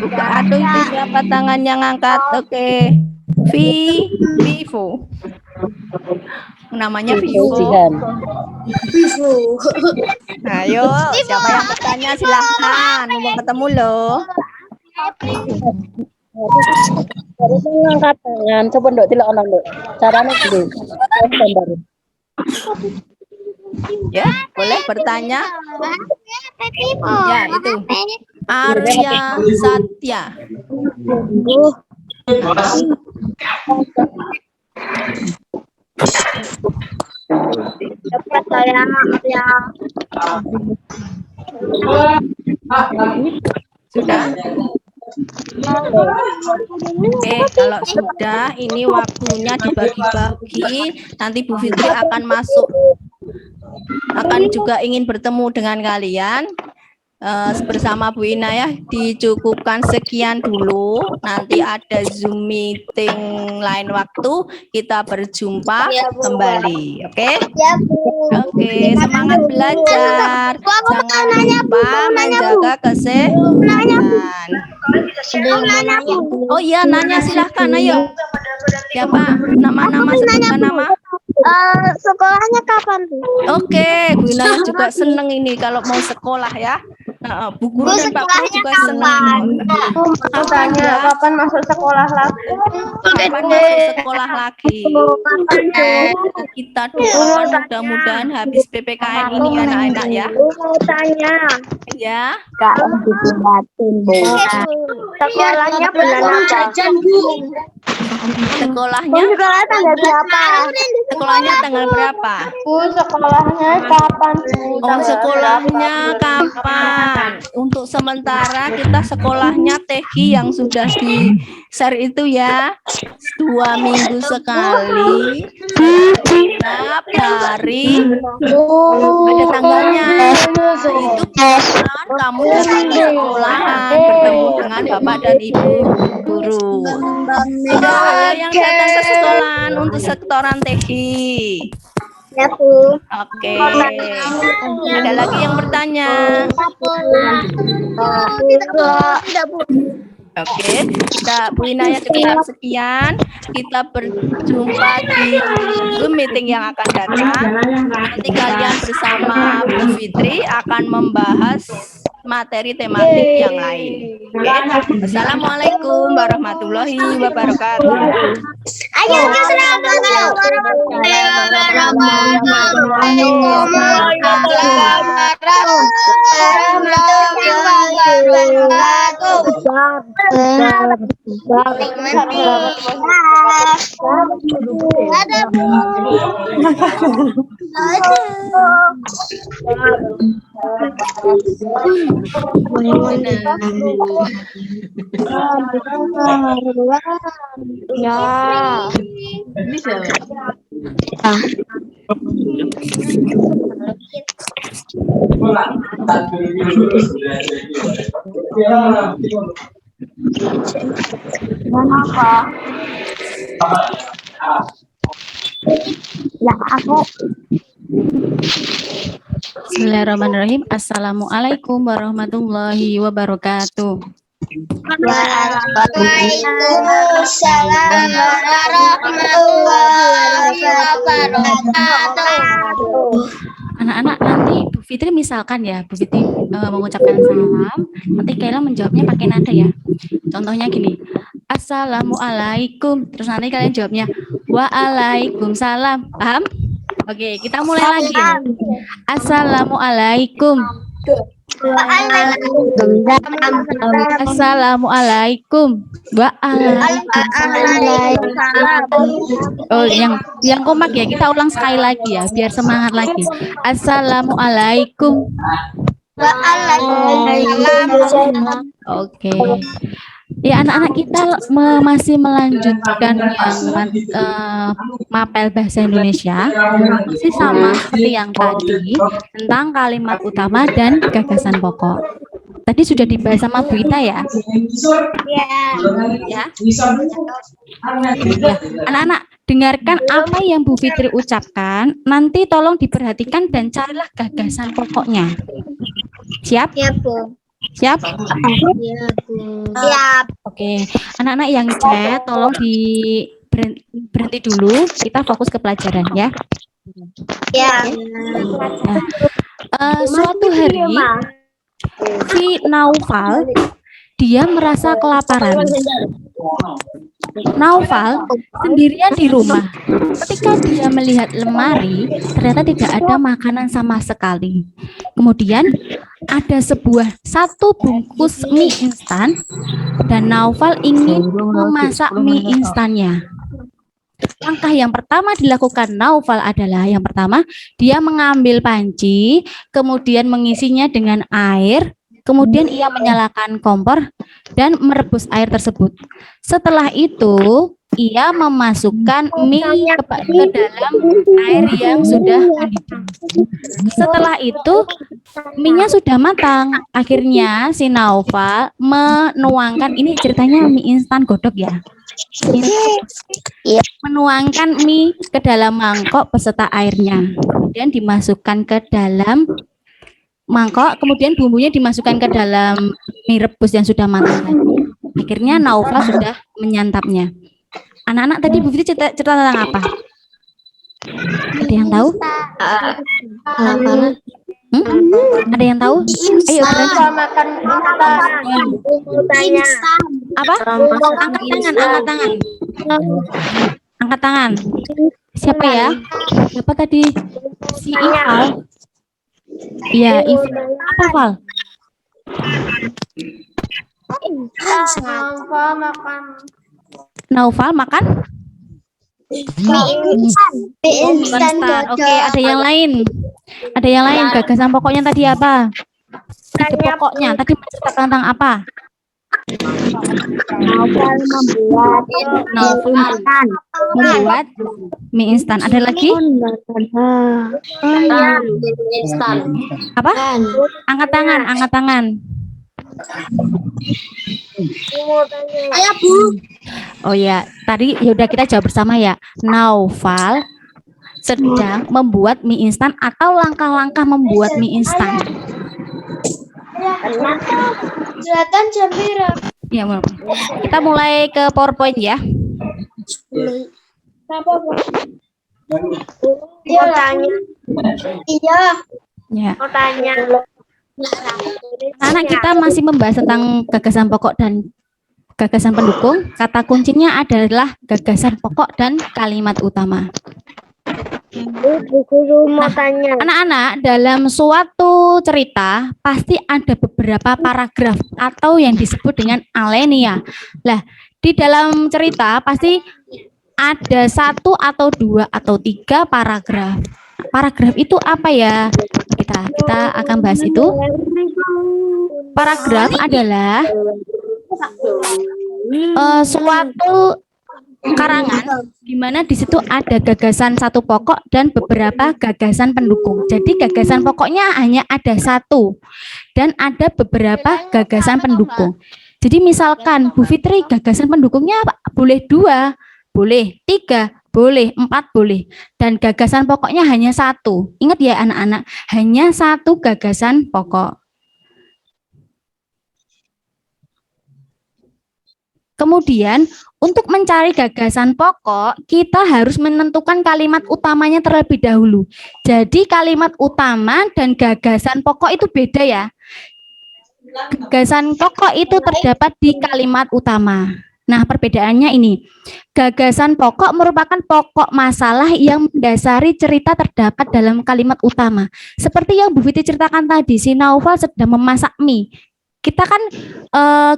Buka, aduh itu siapa tangan yang angkat? Oke, Vivo. Namanya Vivo. Ayo, siapa yang bertanya silahkan. Mau ketemu loh. Ngangkat tangan, coba ndok tilok ono ndok. Carane gini. Ya, boleh bertanya. Ya, itu. Arya Satya. Dapat saya Sudah? Oke, kalau sudah, ini waktunya dibagi-bagi. Nanti Bu Fitri akan masuk, akan juga ingin bertemu dengan kalian. Bersama Bu Inayah dicukupkan sekian dulu. Nanti ada Zoom meeting lain waktu, kita berjumpa kembali. Oke? ya Bu. Oke, semangat belajar. Jangan lupa menjaga kesehatan. Oh iya, nanya silahkan, ayo. Siapa? Nama-nama, sebutkan nama. Sekolahnya kapan tuh? Oke, Bu Inaya juga seneng ini kalau mau sekolah ya. Nah, Bu Guru dan Pak Guru juga seneng. Kapan ya? Kapan masuk sekolah lagi? Kapan masuk sekolah lagi? Kita doakan mudah-mudahan habis PPKN ini anak-anak ya. Mau tanya. Ya. Kak, dibuatin, Bu. Sekolahnya bulan apa? Sekolahnya Sekolah tanggal berapa? sekolahnya tanggal berapa? Bu, sekolahnya kapan? Oh, sekolahnya kapan? Untuk sementara kita sekolahnya TK yang sudah di-share itu ya. 2 minggu sekali. Setiap hari ada tanggalnya. Itu bukan kamu datang ke sekolahan bertemu dengan Bapak dan Ibu guru. Tidak ada yang datang ke sekolahan untuk setoran TK. Ya, Bu. Oke. Ada lagi yang bertanya? Oke, kita Bu Inaya cukup sekian. Kita berjumpa di Zoom meeting yang akan datang. Nanti kalian bersama Bu Fitri akan membahas materi tematik yang lain. Oke. Assalamualaikum warahmatullahi wabarakatuh. Ayo, ya. Kenapa? Ya, aku. Bismillahirrahmanirrahim. Assalamualaikum warahmatullahi wabarakatuh. Waalaikumsalam warahmatullahi wabarakatuh. Anak-anak, nanti Bu Fitri misalkan ya, Bu Fitri mengucapkan salam, nanti Kaila menjawabnya pakai nada ya. Contohnya gini, Assalamualaikum, terus nanti kalian jawabnya Waalaikumsalam, paham? Oke, kita mulai lagi ya. Assalamualaikum. Assalamualaikum. Oh, yang kompak ya. Kita ulang sekali lagi ya, biar semangat lagi. Assalamualaikum. Waalaikumsalam. Oke. Ya, anak-anak kita masih melanjutkan yang mapel bahasa Indonesia, masih sama seperti yang tadi tentang kalimat utama dan gagasan pokok. Tadi sudah dibahas sama Bu Ita ya? Ya. Anak-anak, dengarkan apa yang Bu Fitri ucapkan, nanti tolong diperhatikan dan carilah gagasan pokoknya. Siap? Ya, Bu. Siap? Siap. Oke, anak-anak yang chat tolong berhenti dulu, kita fokus ke pelajaran ya. Ya. Suatu hari si Naufal dia merasa kelaparan. Naufal sendirian di rumah. Ketika dia melihat lemari, ternyata tidak ada makanan sama sekali. Kemudian ada satu bungkus mie instan dan Naufal ingin memasak mie instannya. Langkah yang pertama dilakukan Naufal adalah yang pertama dia mengambil panci, kemudian mengisinya dengan air. Kemudian ia menyalakan kompor dan merebus air tersebut. Setelah itu, ia memasukkan mie ke dalam air yang sudah mendidih. Setelah itu, mie-nya sudah matang. Akhirnya si Naufal menuangkan, ini ceritanya mie instan godok ya. Menuangkan mie ke dalam mangkok beserta airnya. kemudian dimasukkan ke dalam mangkok, kemudian bumbunya dimasukkan ke dalam mie rebus yang sudah matang tadi. Akhirnya Naufal sudah menyantapnya. Anak-anak tadi Bu Fitri cerita tentang apa? Ada yang tahu? Ada yang tahu? Ayo berani. Makan instan. Apa? Angkat tangan, angkat tangan. Angkat tangan. Siapa ya? Siapa tadi? Si Ival. Iya, apa Val? Naufal makan? Mie instan. Oke, ada yang lain. Ada yang lain. Gagasan pokoknya tadi apa? Ide pokoknya tadi menceritakan tentang apa? Naufal Membuat mie instan. Ada lagi? Apa? Angkat tangan, angkat tangan. Ayo Bu. Oh ya, tadi yaudah kita jawab bersama ya. Naufal sedang membuat mie instan atau langkah-langkah membuat mie instan. Silakan Jambira. Ya, kita mulai ke PowerPoint ya. Iya tanya. Iya. Ya. Mau tanya. Anak kita masih membahas tentang gagasan pokok dan gagasan pendukung. Kata kuncinya adalah gagasan pokok dan kalimat utama. Bu Guru mau tanya. Anak-anak, dalam suatu cerita pasti ada beberapa paragraf atau yang disebut dengan alinea. Lah, di dalam cerita pasti ada 1 atau 2 atau 3 paragraf. Paragraf itu apa ya? Kita akan bahas itu. Paragraf adalah suatu karangan di mana di situ ada gagasan satu pokok dan beberapa gagasan pendukung. Jadi gagasan pokoknya hanya ada 1 dan ada beberapa gagasan pendukung. Jadi misalkan Bu Fitri gagasan pendukungnya boleh 2, boleh 3, boleh 4, boleh. Dan gagasan pokoknya hanya 1. Ingat ya anak-anak, hanya 1 gagasan pokok. Kemudian untuk mencari gagasan pokok, kita harus menentukan kalimat utamanya terlebih dahulu. Jadi kalimat utama dan gagasan pokok itu beda ya. Gagasan pokok itu terdapat di kalimat utama. Nah, perbedaannya ini. Gagasan pokok merupakan pokok masalah yang mendasari cerita terdapat dalam kalimat utama. Seperti yang Bu Fitri ceritakan tadi, si Naufal sedang memasak mie. Kita kan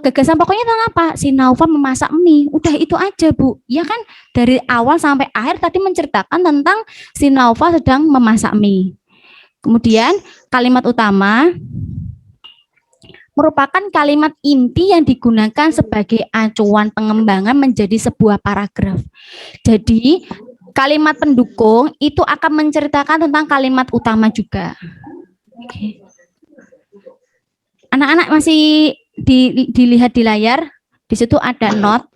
gagasan pokoknya tentang apa? Si Naufal memasak mie. Udah itu aja, Bu. Ya kan dari awal sampai akhir tadi menceritakan tentang si Naufal sedang memasak mie. Kemudian kalimat utama merupakan kalimat inti yang digunakan sebagai acuan pengembangan menjadi sebuah paragraf. Jadi kalimat pendukung itu akan menceritakan tentang kalimat utama juga. Oke. Anak-anak masih dilihat di layar, di situ ada note.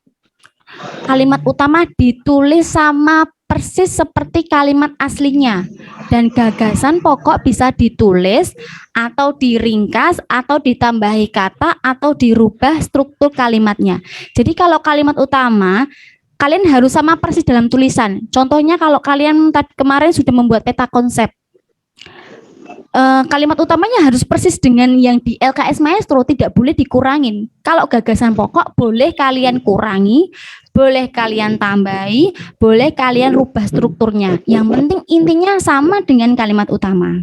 Kalimat utama ditulis sama persis seperti kalimat aslinya. Dan gagasan pokok bisa ditulis atau diringkas atau ditambahi kata atau dirubah struktur kalimatnya. Jadi kalau kalimat utama, kalian harus sama persis dalam tulisan. Contohnya kalau kalian kemarin sudah membuat peta konsep. Kalimat utamanya harus persis dengan yang di LKS Maestro, tidak boleh dikurangin. Kalau gagasan pokok boleh kalian kurangi, boleh kalian tambahi, boleh kalian rubah strukturnya. Yang penting intinya sama dengan kalimat utama.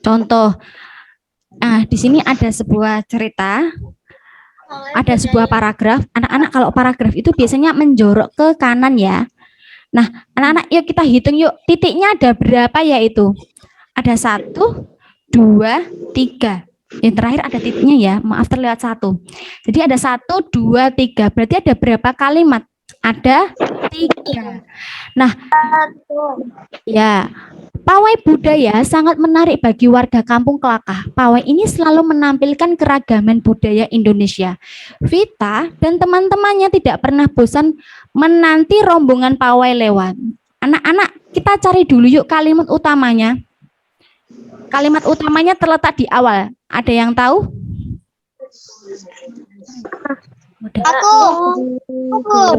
Contoh, di sini ada sebuah cerita, ada sebuah paragraf. Anak-anak kalau paragraf itu biasanya menjorok ke kanan ya. Nah, anak-anak yuk kita hitung yuk, titiknya ada berapa ya itu? Ada 1, 2, 3. Yang terakhir ada titiknya ya, maaf terlewat 1. Jadi ada 1, 2, 3, berarti ada berapa kalimat? Ada 3. Nah, ya, pawai budaya sangat menarik bagi warga Kampung Klakah. Pawai ini selalu menampilkan keragaman budaya Indonesia. Vita dan teman-temannya tidak pernah bosan menanti rombongan pawai lewat. Anak-anak, kita cari dulu yuk kalimat utamanya. Kalimat utamanya terletak di awal. Ada yang tahu? Aku.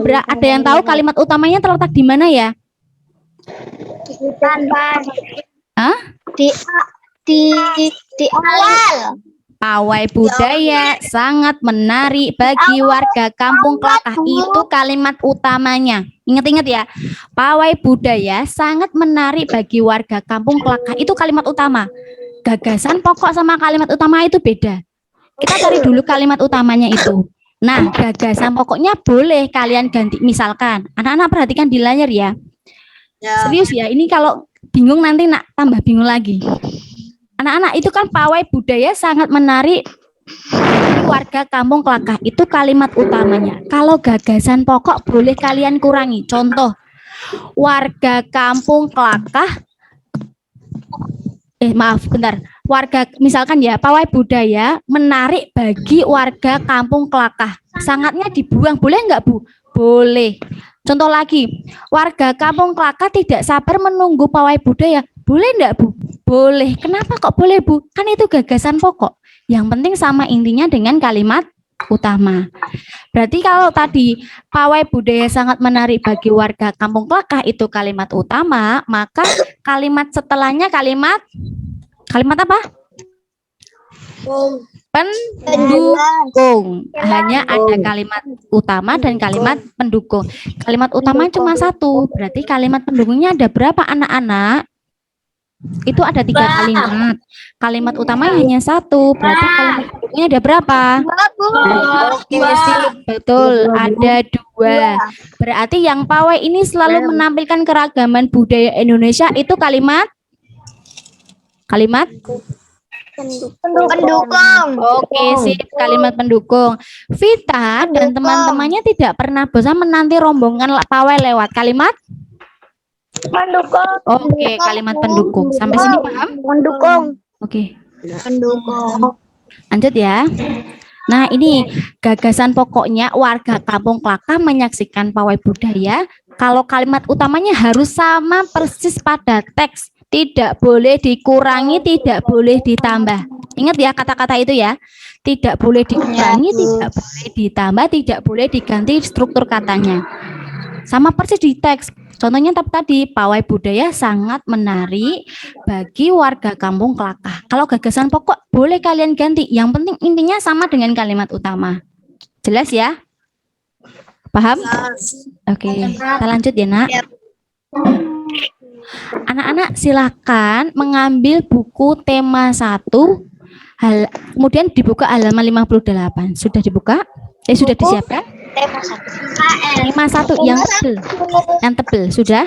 Ada yang tahu kalimat utamanya terletak di mana ya? Hah? Di awal. Pawai budaya sangat menarik bagi warga Kampung Klakah. Itu kalimat utamanya. Ingat-ingat ya. Pawai budaya sangat menarik bagi warga Kampung Klakah. Itu kalimat utama. Gagasan pokok sama kalimat utama itu beda. Kita cari dulu kalimat utamanya itu. Nah, gagasan pokoknya boleh kalian ganti. Misalkan, anak-anak perhatikan di layar ya. Serius ya, ini kalau bingung nanti nak tambah bingung lagi. Anak-anak, itu kan pawai budaya sangat menarik warga Kampung Klakah. Itu kalimat utamanya. Kalau gagasan pokok boleh kalian kurangi. Contoh, warga Kampung Klakah. Maaf, bentar. Warga, misalkan ya, pawai budaya menarik bagi warga Kampung Klakah. Sangatnya dibuang, boleh nggak Bu? Boleh. Contoh lagi, warga Kampung Klakah tidak sabar menunggu pawai budaya. Boleh nggak Bu? Boleh. Kenapa kok boleh Bu? Kan itu gagasan pokok. Yang penting sama intinya dengan kalimat utama. Berarti kalau tadi pawai budaya sangat menarik bagi warga Kampung Klakah itu kalimat utama, maka kalimat setelahnya kalimat apa? Pendukung. Hanya ada kalimat utama dan kalimat pendukung. Kalimat utama cuma satu. Berarti kalimat pendukungnya ada berapa anak-anak? Itu ada 3 kalimat. Kalimat utamanya hanya satu. Berarti kalimat pendukungnya ada berapa? Oke, betul. Ada 2. Berarti yang pawai ini selalu menampilkan keragaman budaya Indonesia itu kalimat Pendukung. Oke, sip, kalimat pendukung. Vita dan teman-temannya tidak pernah bosan menanti rombongan pawai lewat kalimat Pendukung. Oke, kalimat pendukung. Sampai sini paham? Pendukung. Oke, Pendukung. lanjut ya. Nah, ini gagasan pokoknya warga Kampung Klakah menyaksikan pawai budaya. Kalau kalimat utamanya harus sama persis pada teks. Tidak boleh dikurangi, tidak boleh ditambah. Ingat ya kata-kata itu ya. Tidak boleh dikurangi, tidak boleh ditambah, tidak boleh diganti struktur katanya. Sama persis di teks. Contohnya tadi, pawai budaya sangat menarik bagi warga Kampung Klakah. Kalau gagasan pokok boleh kalian ganti. Yang penting intinya sama dengan kalimat utama. Jelas ya? Paham? Oke, kita lanjut ya, Nak. Anak-anak silakan mengambil buku tema 1, kemudian dibuka halaman 58. Sudah dibuka? Sudah disiapkan? Tema 1 yang tebel. Sudah?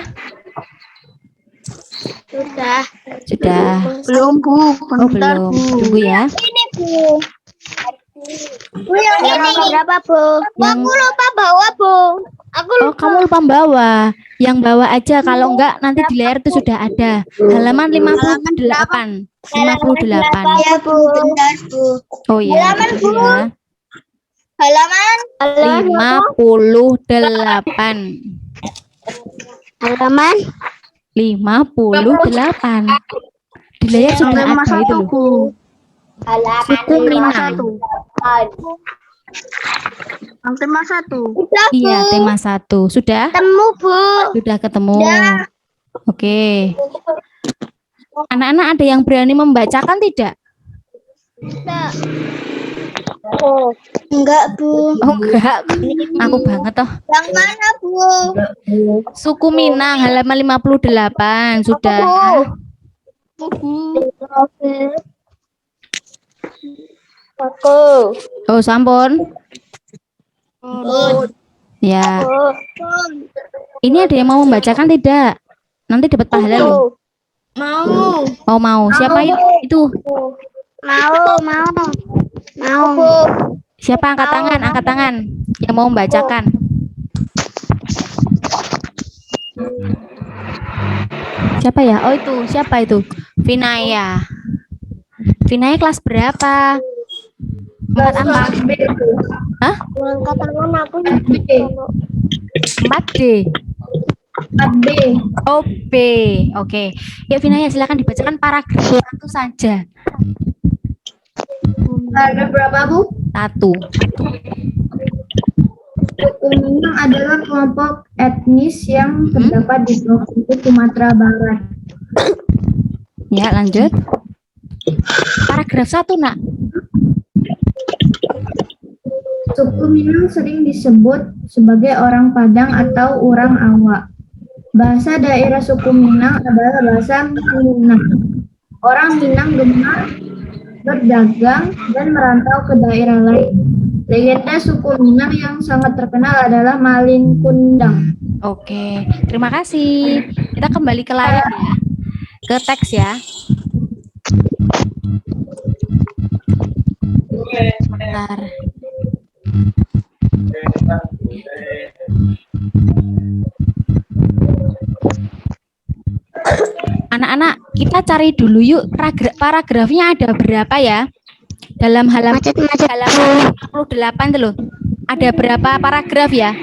Sudah. Belum Bu. Oh, belum. Tunggu ya. Ini Bu. Bu yang ini berapa Bu? Aku lupa bawa Bu. Oh, kamu lupa bawa. Yang bawa aja, kalau enggak nanti di layar itu sudah ada. Halaman 58. 58. Ya Bu. Bentar Bu. Oh ya. Halaman Bu. Ya. Halaman 58. Halaman 58. Di layar sudah ada itu loh. Suku Minang. Tema 1. Iya, tema 1. Sudah? Temu Bu. Sudah ketemu. Oke. Anak-anak ada yang berani membacakan tidak? Enggak Bu. Oh, enggak. Aku banget toh. Yang mana Bu? Suku Minang halaman 58. Sudah. Aku. Oh, sampun. Ya. Ini ada yang mau membacakan tidak? Nanti dapat pahala loh. Mau. Oh, mau. Siapa itu? Mau. Siapa angkat tangan? Angkat tangan. Yang mau membacakan. Siapa ya? Oh itu, siapa itu? Vinaya. Vinaya kelas berapa? 4 apa? Hah? Angkat tangan aku 4D. 4B. Oh B. Oke. Ya Vinaya silakan dibacakan paragraf 1 saja. Ada berapa, Bu? 1. Suku Minang adalah kelompok etnis yang terdapat di Provinsi Sumatera Barat. Ya, lanjut. Paragraf 1, Nak. Suku Minang sering disebut sebagai orang Padang atau orang Awak. Bahasa daerah suku Minang adalah bahasa Minang. Orang Minang gemar berdagang dan merantau ke daerah lain. Legenda suku Minang yang sangat terkenal adalah Malin Kundang. Oke, terima kasih. Kita kembali ke layar ya. Ke teks ya. Bentar. Anak-anak, kita cari dulu yuk paragrafnya ada berapa ya? Dalam halaman 58 itu loh. Ada berapa paragraf ya? 3.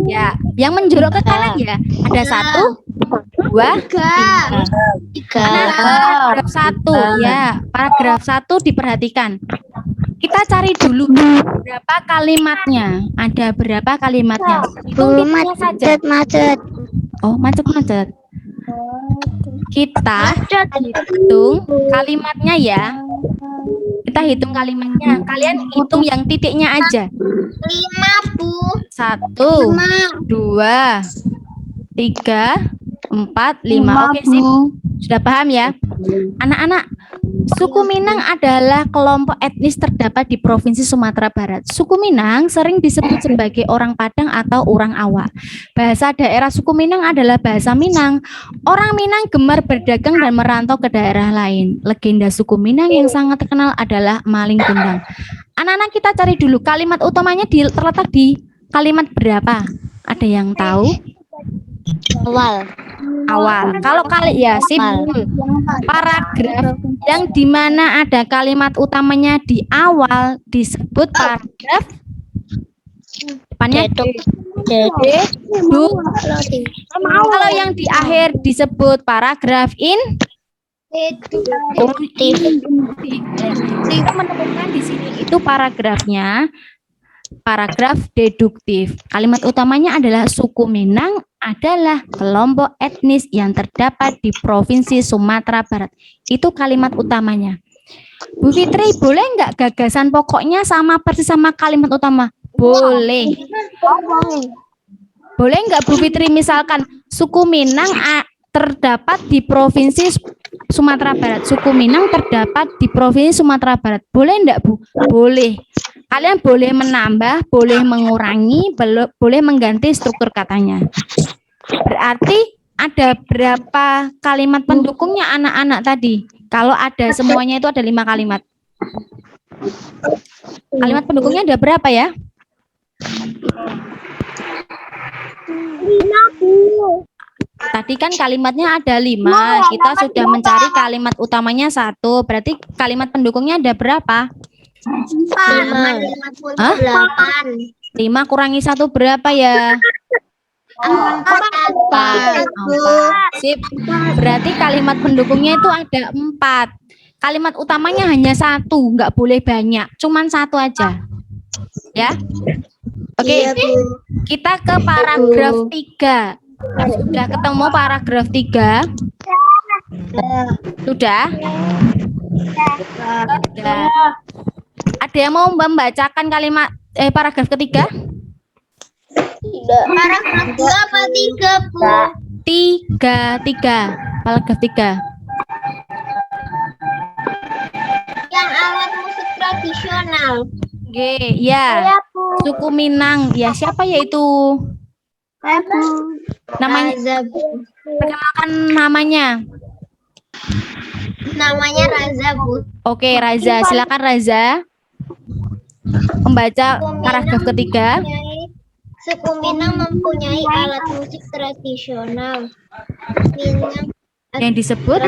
Ya, yang menjorok ke kanan ya. Ada 1, 2, 3. Paragraf 1 ya. Paragraf 1 diperhatikan. Kita cari dulu berapa kalimatnya. Ada berapa kalimatnya? Hitung saja. Macet. Oh, macet-macet. Kita hitung kalimatnya ya. Kita hitung kalimatnya. Kalian hitung yang titiknya aja. 5, Bu. 1, 2, 3, 4, 5. Oke, sip. Sudah paham ya? Anak-anak, suku Minang adalah kelompok etnis terdapat di Provinsi Sumatera Barat. Suku Minang sering disebut sebagai orang Padang atau orang Awak. Bahasa daerah suku Minang adalah bahasa Minang. Orang Minang gemar berdagang dan merantau ke daerah lain. Legenda suku Minang yang sangat terkenal adalah Malin Kundang. Anak-anak, kita cari dulu kalimat utamanya terletak di kalimat berapa? Ada yang tahu? Awal. Kalau sip. Paragraf yang dimana ada kalimat utamanya di awal disebut paragraf depannya deduktif. Kalau yang di akhir disebut paragraf induktif. Kita menemukan di sini itu paragrafnya paragraf deduktif. Kalimat utamanya adalah suku Minang adalah kelompok etnis yang terdapat di Provinsi Sumatera Barat. Itu kalimat utamanya. Bu Fitri, boleh nggak gagasan pokoknya sama persis sama kalimat utama? Boleh. Boleh nggak Bu Fitri misalkan suku Minang terdapat di Provinsi Sumatera Barat. Suku Minang terdapat di Provinsi Sumatera Barat. Boleh enggak, Bu? Boleh. Kalian boleh menambah, boleh mengurangi, boleh mengganti struktur katanya. Berarti ada berapa kalimat pendukungnya anak-anak tadi? Kalau ada semuanya itu ada 5 kalimat. Kalimat pendukungnya ada berapa ya? 5. Tadi kan kalimatnya ada 5, kita sudah mencari kalimat utamanya 1, berarti kalimat pendukungnya ada berapa? 5. 5 kurangi 1 berapa ya? 4. Sip. Berarti kalimat pendukungnya itu ada 4. Kalimat utamanya hanya 1, nggak boleh banyak, cuman 1 aja. Ya. Oke. Kita ke paragraf 3. Sudah ketemu paragraf 3? Sudah? Sudah. Ada yang mau membacakan kalimat paragraf ketiga? Paragraf 2 apa 3, Bu? 3. Paragraf 3. Yang alat musik tradisional. Oke, ya. Suku Minang. Ya, siapa yaitu? Namanya, perkenalkan namanya. Namanya Raza, Bu. Oke, Raza. Silakan Raza. Membaca paragraf ketiga. Suku Minang mempunyai alat musik tradisional Minang Yang disebut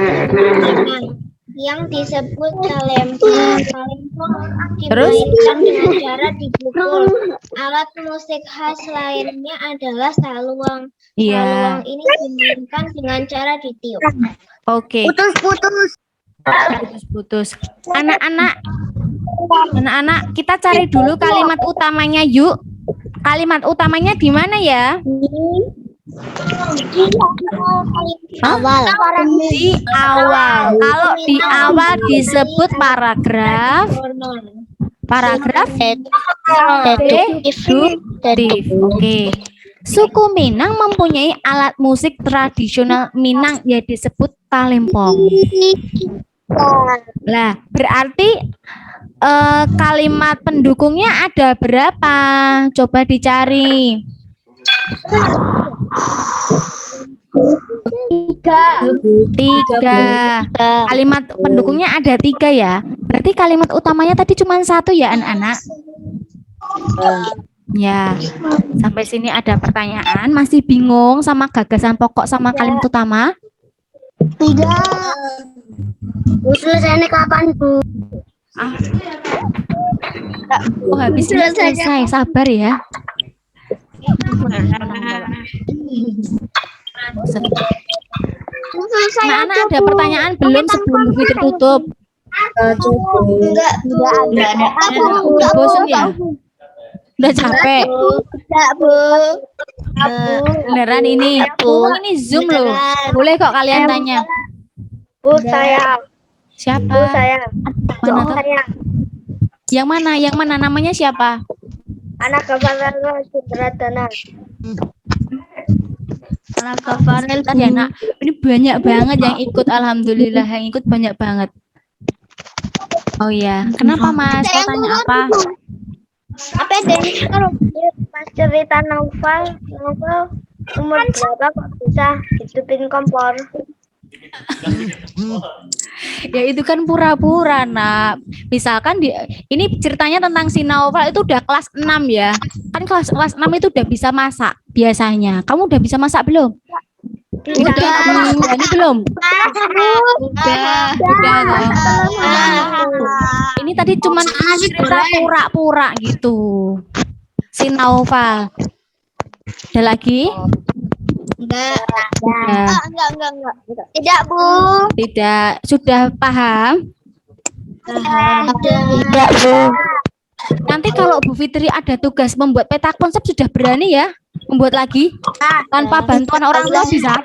yang disebut talempong. Talempong Terus? dimainkan dengan cara dipukul. Alat musik khas lainnya adalah saluang. iya. Saluang ini dimainkan dengan cara ditiup. Oke. Putus. Anak-anak, kita cari dulu kalimat utamanya yuk. Kalimat utamanya di mana ya? Awal. Di awal. Kalau di awal disebut paragraf deduktif. Oke. Suku Minang mempunyai alat musik tradisional Minang yang disebut talempong. Lah, berarti kalimat pendukungnya ada berapa? Coba dicari. Tiga. Kalimat pendukungnya ada 3 ya. Berarti kalimat utamanya tadi cuma 1 ya, anak-anak? Ya. Sampai sini ada pertanyaan. Masih bingung sama gagasan pokok sama kalimat utama? Selesainya kapan, Bu? Oh, habis ini selesai. Sabar ya. Anak-anak ada pertanyaan belum sebelum buku ditutup? Enggak ada. Udah bosan ya? Udah capek? Enggak, Bu. Beneran ini? Ini Zoom loh. Boleh kok kalian tanya. Bu, saya. Siapa? Bu, saya. Mana tuh? Saya. Yang mana? Yang mana? Namanya siapa? Anak kepala Sutradana. Anak Kafarel tadi anak. Ini banyak banget yang ikut. Alhamdulillah yang ikut banyak banget. Oh iya. Kenapa Mas? Mau tanya apa? Apa dari pas cerita novel umur berapa kok bisa hidupin kompor? Ya itu kan pura-pura nak. Misalkan ini ceritanya tentang si Naufal itu udah kelas 6 ya. Kan kelas 6 itu udah bisa masak biasanya. Kamu udah bisa masak belum? Udah. Ini belum? Udah. Ini tadi cuman cerita pura-pura gitu. Si Naufal. Ada lagi? Enggak. Udah. Enggak. Tidak, Bu. Tidak. Sudah paham? Tidak, Bu. Nanti kalau Bu Fitri ada tugas membuat peta konsep sudah berani ya? Membuat lagi? Tanpa bantuan orang tua bisa?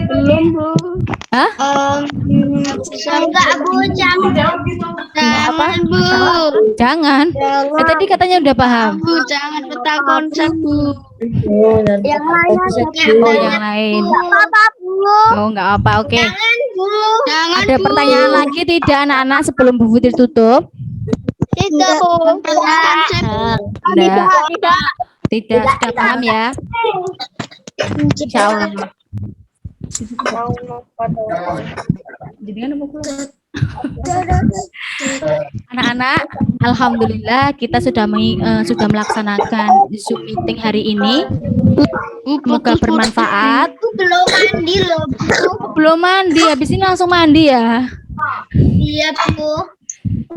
Belum, Bu. Hah? Enggak, Bu. Jangan, Bu. Jangan. Tadi katanya udah paham. Bu, jangan peta konsep, Bu. Yang lain aja. Oh, yang lain. Apa, Bu? Oh, nggak apa. Oke. Jangan, Bu. Jangan, Ada pertanyaan lagi tidak anak-anak sebelum Bu Fitri tutup? Tidak, Bu. Peta konsep. Tidak. Sudah paham ya? Insya Allah. Anak-anak, alhamdulillah kita sudah melaksanakan Zoom meeting hari ini. Semoga bermanfaat. Belum mandi loh, Bu. Belum mandi, habis ini langsung mandi ya. Iya, Bu.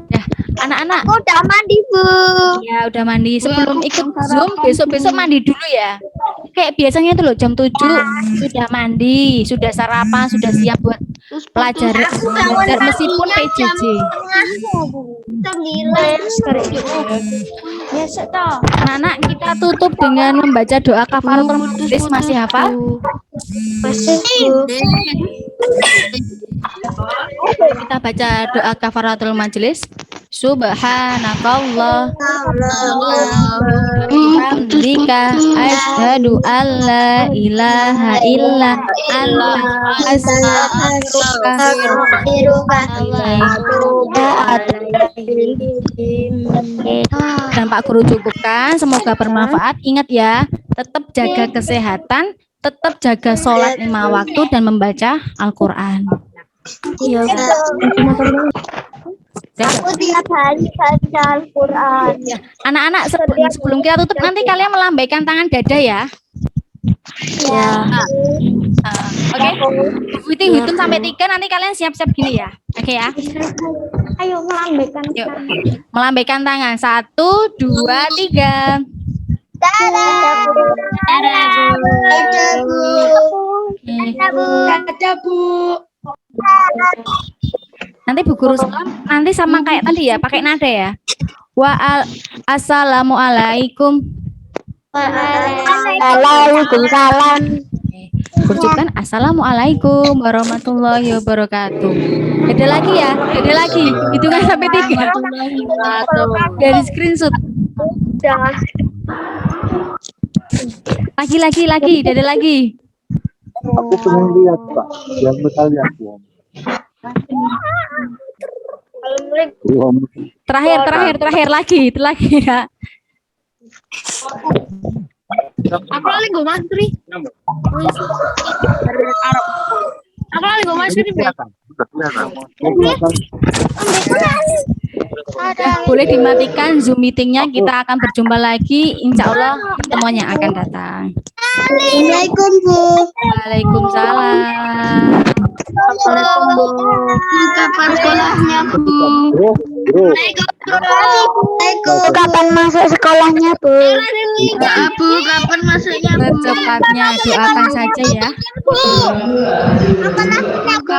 Ya, anak-anak. Aku udah mandi, Bu. Ya, udah mandi. Sebelum ikut Zoom, besok-besok mandi dulu ya. Kayak biasanya tuh loh, jam 7 sudah mandi, sudah sarapan, sudah siap buat belajar meskipun PJJ. Anak-anak, kita tutup dengan membaca doa kafaratul majelis. Masih hafal? Kita baca doa kafaratul majelis. Subhanakallah bihamdika asyhadu alla ilaha illa anta dan Pak Guru cukupkan, semoga bermanfaat. Ingat ya, tetap jaga kesehatan, tetap jaga sholat 5 waktu dan membaca Al-Quran. Iya, Aku tiap hari baca Al-Quran. Anak-anak sebelum kita tutup nanti kalian melambaikan tangan dada ya. Ya. Oke. Bu Iti hitung sampai 3 nanti kalian siap-siap gini ya. Oke ya. Ayo melambaikan. Yuk. Melambaikan tangan. 1, 2, 3. Nanti Bu Guru Salam nanti sama kayak tadi ya, pakai nada ya. Assalamualaikum. Waalaikumsalam. Ucapkan assalamualaikum warahmatullahi wabarakatuh. Ada lagi ya, ada lagi. Hitungan sampai 3. Dari screenshot. Lagi, ada lagi. Aku pengen lihat, Pak. Yang kita lihat ya. Terakhir lagi, itu lagi ya. Aku lagi gue Mas Tri. Aku lagi gue Mas Tri. Boleh dimatikan Zoom meetingnya, kita akan berjumpa lagi insya Allah semuanya akan datang. Assalamualaikum, Bu. Waalaikumsalam. Kapan sekolahnya, Bu? Kapan masuk sekolahnya, Bu? Bu, kapan masuknya, Bu? Secepatnya doakan saja ya. Kapan masuknya, Bu?